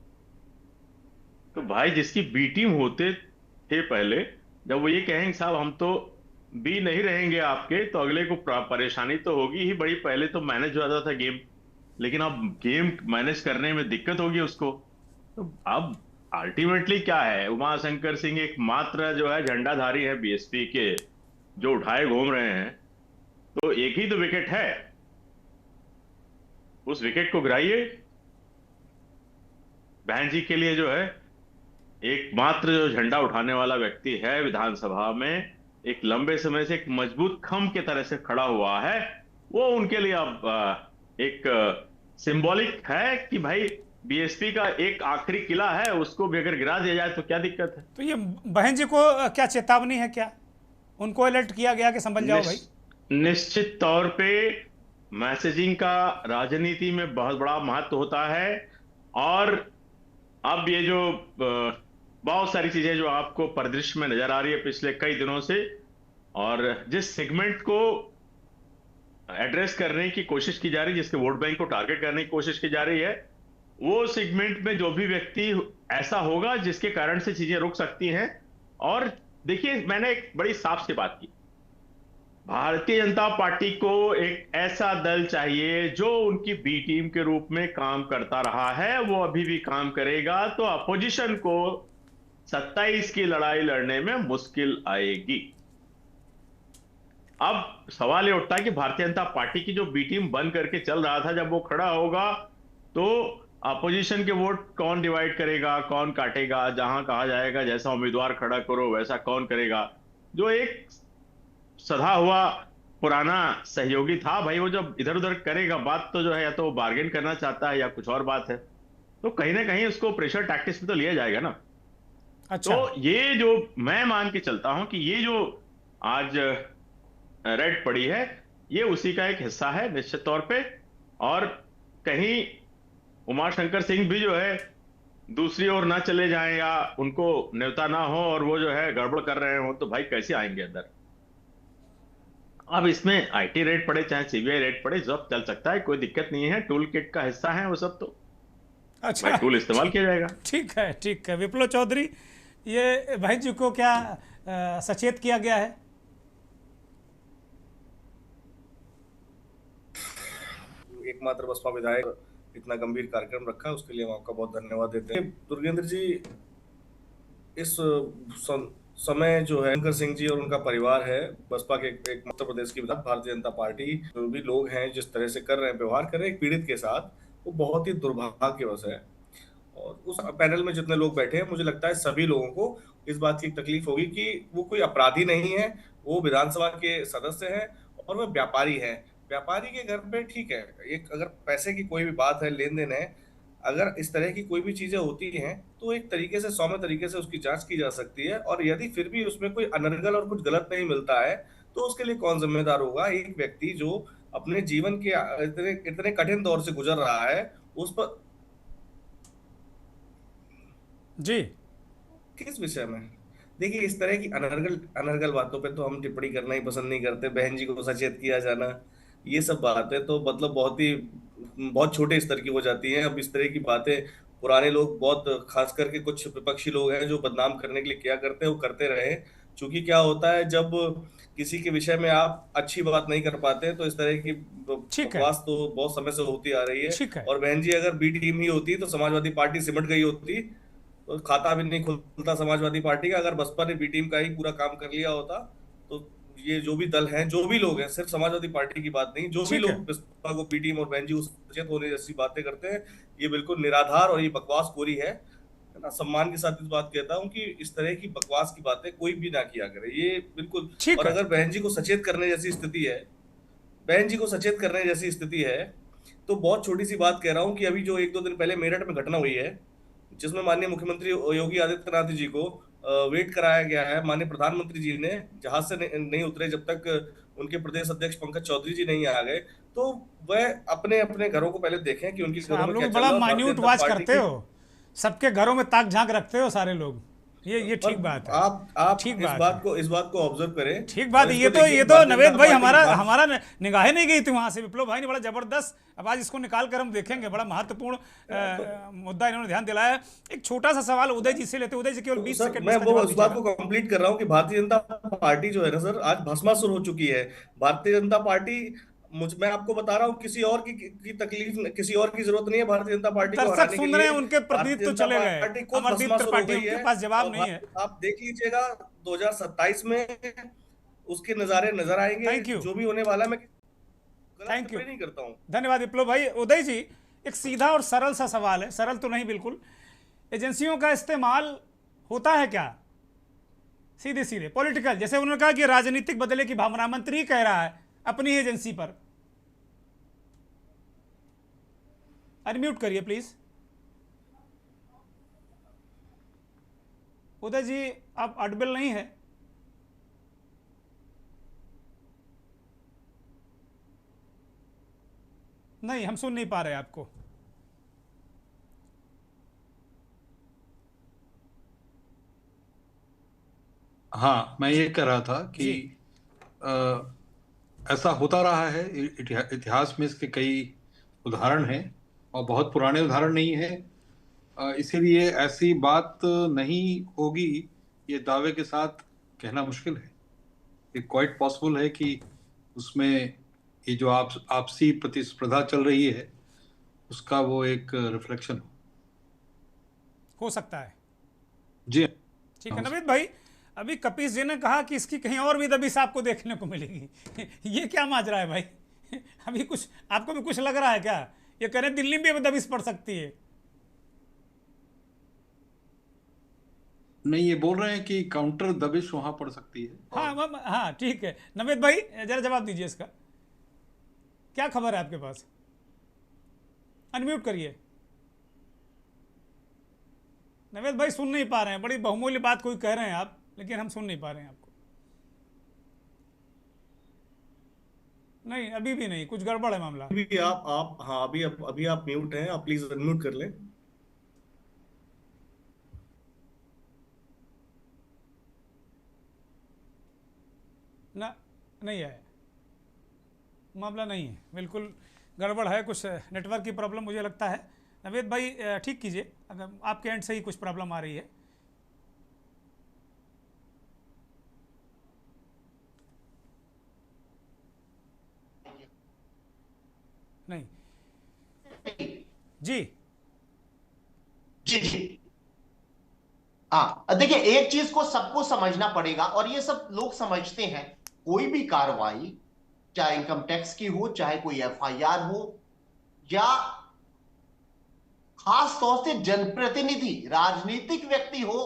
तो भाई जिसकी बी टीम होते थे पहले, जब वो ये कहेंगे साहब हम तो बी नहीं रहेंगे आपके, तो अगले को परेशानी तो होगी ही बड़ी। पहले तो मैनेज हो जाता था गेम, लेकिन अब गेम मैनेज करने में दिक्कत होगी उसको। तो अब अल्टीमेटली क्या है, उमाशंकर सिंह एकमात्र जो है झंडाधारी है बीएसपी के, जो उठाए घूम रहे हैं। तो एक ही तो विकेट है, उस विकेट को गिराइए। बहन जी के लिए जो है एकमात्र जो झंडा उठाने वाला व्यक्ति है विधानसभा में, एक लंबे समय से एक मजबूत खंभ की तरह से खड़ा हुआ है, वो उनके लिए अब एक सिंबॉलिक है कि भाई बीएसपी का एक आखिरी किला है, उसको भी अगर गिरा दिया जाए तो क्या दिक्कत है। तो ये बहन जी को क्या चेतावनी है, क्या उनको अलर्ट किया गया कि संभल जाओ भाई? निश्चित तौर पे मैसेजिंग का राजनीति में बहुत बड़ा महत्व होता है। और अब ये जो बहुत सारी चीजें जो आपको परिदृश्य में नजर आ रही है पिछले कई दिनों से, और जिस सेगमेंट को एड्रेस करने की कोशिश की जा रही है, जिसके वोट बैंक को टारगेट करने की कोशिश की जा रही है, वो सेगमेंट में जो भी व्यक्ति ऐसा होगा जिसके कारण से चीजें रुक सकती हैं। और देखिए, मैंने एक बड़ी साफ सी बात की, भारतीय जनता पार्टी को एक ऐसा दल चाहिए जो उनकी बी टीम के रूप में काम करता रहा है, वो अभी भी काम करेगा। तो अपोजिशन को 27 की लड़ाई लड़ने में मुश्किल आएगी। अब सवाल ये उठता है कि भारतीय जनता पार्टी की जो बी टीम बन करके चल रहा था, जब वो खड़ा होगा तो अपोजिशन के वोट कौन डिवाइड करेगा, कौन काटेगा? जहां कहा जाएगा जैसा उम्मीदवार खड़ा करो वैसा कौन करेगा? जो एक सधा हुआ पुराना सहयोगी था भाई, वो जब इधर उधर करेगा बात, तो जो है या तो वो बार्गेन करना चाहता है या कुछ और बात है। तो कहीं ना कहीं उसको प्रेशर टैक्टिक्स में तो लिया जाएगा ना। अच्छा। तो ये जो मैं मान के चलता हूं कि ये जो आज रेड पड़ी है, ये उसी का एक हिस्सा है निश्चित तौर पे। और कहीं उमाशंकर सिंह भी जो है दूसरी ओर ना चले जाएं या उनको न्योता ना हो और वो जो है गड़बड़ कर रहे हो, तो भाई कैसे आएंगे अंदर? अब इसमें आईटी रेड पड़े चाहे सीबीआई रेड पड़े, सब चल सकता है, कोई दिक्कत नहीं है। टूल किट का हिस्सा है वो सब, तो अच्छा टूल इस्तेमाल किया जाएगा। ठीक है, ठीक है। विप्लव चौधरी, ये भाई जी को क्या सचेत किया गया है? एकमात्र बसपा विधायक इतना गंभीर कार्यक्रम रखा, उसके लिए हम आपका बहुत धन्यवाद देते हैं। दुर्गेंद्र जी, इस समय जो है शंकर सिंह जी और उनका परिवार है, बसपा के एक मध्य प्रदेश की भारतीय जनता पार्टी, जो भी लोग हैं जिस तरह से कर रहे हैं, व्यवहार कर रहे हैं एक पीड़ित के साथ, वो बहुत ही दुर्भाग्यवश है। और उस पैनल में जितने लोग बैठे हैं, मुझे लगता है सभी लोगों को इस बात की तकलीफ होगी कि वो कोई अपराधी नहीं है, वो विधानसभा के सदस्य हैं और वह व्यापारी हैं। व्यापारी के घर पे ठीक है, एक अगर पैसे की कोई भी बात है, लेन देन है, अगर इस तरह की कोई भी चीजें होती हैं तो एक तरीके से सौम्य तरीके से उसकी जांच की जा सकती है, और यदि फिर भी उसमें कोई अनर्गल और कुछ गलत नहीं मिलता है तो उसके लिए कौन जिम्मेदार होगा? एक व्यक्ति जो अपने जीवन के इतने इतने कठिन दौर से गुजर रहा है उस पर जी किस विषय में? देखिए, इस तरह की अनर्गल अनर्गल बातों पे तो हम टिप्पणी करना ही पसंद नहीं करते। बहन जी को सचेत किया जाना, ये सब बातें तो मतलब बहुत छोटे स्तर की हो जाती हैं। अब इस तरह की बातें पुराने लोग, बहुत खास करके कुछ विपक्षी लोग हैं जो बदनाम करने के लिए किया करते हैं, वो करते रहे। चूंकि क्या होता है, जब किसी के विषय में आप अच्छी बात नहीं कर पाते तो इस तरह की ठीक है, बकवास तो बहुत समय से होती आ रही है। ठीक है। और बहन जी अगर बी टीम ही होती तो समाजवादी पार्टी सिमट गई होती, तो खाता भी नहीं खुलता समाजवादी पार्टी का। अगर बसपा ने बी टीम का ही पूरा काम कर लिया होता तो ये जो भी दल हैं, जो भी लोग हैं, सिर्फ समाजवादी पार्टी की बात नहीं, जो भी ठीक लोग है। बसपा को बी टीम और बहन जी को सचेत होने जैसी बातें करते हैं, ये बिल्कुल निराधार और ये बकवास खोरी है ना। सम्मान के साथ इस बात कहता हूँ कि इस तरह की बकवास की बातें कोई भी ना किया करे, ये बिल्कुल। ठीक और है। अगर बहन जी को सचेत करने जैसी स्थिति है, बहन जी को सचेत करने जैसी स्थिति है, तो बहुत छोटी सी बात कह रहा हूँ कि अभी जो 1-2 दिन पहले मेरठ में घटना हुई है, जिसमें माननीय मुख्यमंत्री योगी आदित्यनाथ जी को वेट कराया गया है, माननीय प्रधानमंत्री जी ने जहाज से नहीं उतरे जब तक उनके प्रदेश अध्यक्ष पंकज चौधरी जी नहीं आ गए, तो वह अपने अपने घरों को पहले देखें कि उनके घरों आप में लोग क्या चल बड़ा रहा है। भारतीय माइन्यूट जनता वॉच पार्टी करते की हो, सबके घरों में ताक झांक रखते हो सारे लोग, ये ठीक बात है। आप ठीक इस बात बात है। को ऑब्जर्व करें। ठीक बात और है। इसको ये देखिए, तो भारतीय नवेद जनता भाई पार्टी हमारा की बात- हमारा निगाहें नहीं गई थी वहां से। विप्लव भाई ने बड़ा जबरदस्त, अब आज इसको निकाल कर हम देखेंगे, बड़ा महत्वपूर्ण मुद्दा इन्होंने ध्यान दिलाया। एक छोटा सा सवाल उदय जी से लेते, उदय जी केवल 20 सर, सेकंड मैं वो उस बात को कंप्लीट कर रहा हूँ कि भारतीय जनता पार्टी जो है ना सर, आज भस्मासुर हो चुकी है। भारतीय जनता पार्टी, मैं आपको बता रहा हूँ, किसी और की तकलीफ, किसी और की जरूरत नहीं है भारतीय जनता पार्टी को दर्शक हराने के सुन रहे लिए। हैं, उनके प्रतिनिधि भारतीय तो जनता चले गए, पार्टी खुद अमरदीप भस्मासुर हो त्रिपाठी, गई उनके है। पास जवाब और नहीं है। आप देख लीजिएगा 2027 में उसके नजारे नजर आएंगे। Thank you. जो भी होने वाला है, मैं थैंक यू, नहीं करता हूँ। धन्यवाद विप्लव भाई। उदय जी, एक सीधा और सरल सा सवाल है, सरल तो नहीं बिल्कुल, एजेंसियों का इस्तेमाल होता है क्या सीधे सीधे पॉलिटिकल? जैसे उन्होंने कहा कि राजनीतिक बदले की भावना, मंत्री कह रहा है अपनी एजेंसी पर। अनम्यूट करिए प्लीज उदय जी, आप ऑडिबल नहीं है। नहीं, हम सुन नहीं पा रहे आपको। हाँ, मैं ये कह रहा था कि ऐसा होता रहा है, इतिहास में इसके कई उदाहरण हैं और बहुत पुराने उदाहरण नहीं है। इसीलिए ऐसी बात नहीं होगी, ये दावे के साथ कहना मुश्किल है। ये क्वाइट पॉसिबल है कि उसमें ये जो आपसी प्रतिस्पर्धा चल रही है उसका वो एक रिफ्लेक्शन हो सकता है। जी ठीक है नवीद भाई, अभी कपीस जी ने कहा कि इसकी कहीं और भी दबिश आपको देखने को मिलेगी। ये क्या माजरा है भाई? अभी कुछ आपको भी कुछ लग रहा है क्या? ये कह रहे दिल्ली में भी दबिश पड़ सकती है। नहीं, ये बोल रहे हैं कि काउंटर दबिश वहां पड़ सकती है। हाँ ठीक है नवीद भाई, जरा जवाब दीजिए इसका, क्या खबर है आपके पास? अनम्यूट करिए। नवेद भाई सुन नहीं पा रहे हैं, बड़ी बहुमूल्य बात कोई कह रहे हैं आप, लेकिन हम सुन नहीं पा रहे हैं आपको। नहीं, अभी भी नहीं, कुछ गड़बड़ है मामला। अभी आप हाँ, अभी आप म्यूट हैं, आप प्लीज अनम्यूट कर लें। ना, नहीं है, मामला नहीं है, बिल्कुल गड़बड़ है, कुछ नेटवर्क की प्रॉब्लम मुझे लगता है। नवेद भाई ठीक कीजिए, अगर आपके एंड से ही कुछ प्रॉब्लम आ रही है। नहीं जी जी जी हाँ, देखिए एक चीज को सबको समझना पड़ेगा, और ये सब लोग समझते हैं, कोई भी कार्रवाई चाहे इनकम टैक्स की हो, चाहे कोई एफआईआर हो, या खास तौर से जनप्रतिनिधि, राजनीतिक व्यक्ति हो,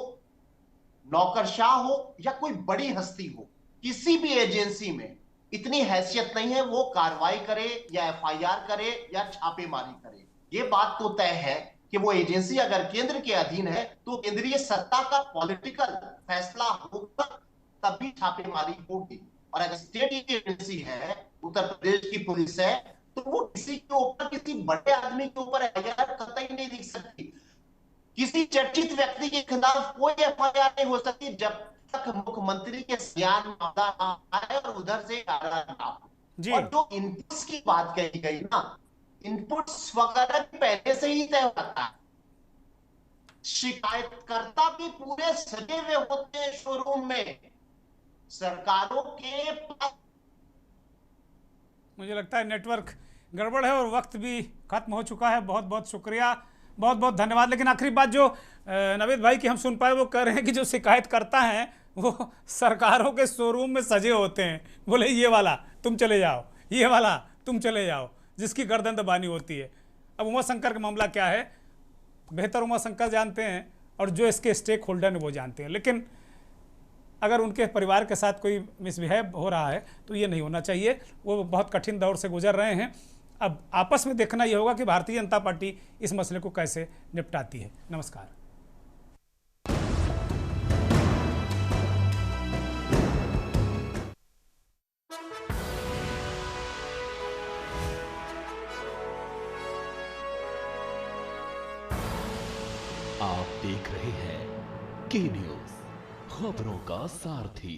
नौकरशाह हो, या कोई बड़ी हस्ती हो, किसी भी एजेंसी में इतनी हैसियत नहीं है वो कार्रवाई करे या एफआईआर करे या छापेमारी करे। ये बात तो तय है कि वो एजेंसी अगर केंद्र के अधीन है तो केंद्रीय सत्ता का पॉलिटिकल फैसला होगा तभी छापेमारी होगी। और अगर स्टेट एजेंसी है, उत्तर प्रदेश की पुलिस है, तो वो किसी के ऊपर, किसी बड़े आदमी के ऊपर एफआईआर कतई नहीं लिख सकती। किसी चर्चित व्यक्ति के खिलाफ कोई एफआईआर नहीं हो सकती जब तक मुख्यमंत्री के संज्ञान मामला ना आए और उधर से ना हो। और जो इनपुट्स की बात कही गई ना, इनपुट्स वगैरह पहले से ही तय होता है। शिकायतकर्ता भी पूरे सजे हुए होते हैं शोरूम में सरकारों के पास। मुझे लगता है नेटवर्क गड़बड़ है और वक्त भी खत्म हो चुका है। बहुत बहुत शुक्रिया, बहुत बहुत धन्यवाद। लेकिन आखिरी बात जो नवेद भाई की हम सुन पाए, वो कह रहे हैं कि जो शिकायत करता है वो सरकारों के शोरूम में सजे होते हैं। बोले ये वाला तुम चले जाओ, ये वाला तुम चले जाओ, जिसकी गर्दन दबानी होती है। अब उमाशंकर का मामला क्या है, बेहतर उमाशंकर जानते हैं और जो इसके स्टेक होल्डर हैं वो जानते हैं। लेकिन अगर उनके परिवार के साथ कोई मिसबिहेव हो रहा है तो ये नहीं होना चाहिए। वो बहुत कठिन दौर से गुजर रहे हैं। अब आपस में देखना ये होगा कि भारतीय जनता पार्टी इस मसले को कैसे निपटाती है। नमस्कार। आप देख रहे हैं के न्यूज़, खबरों का सारथी।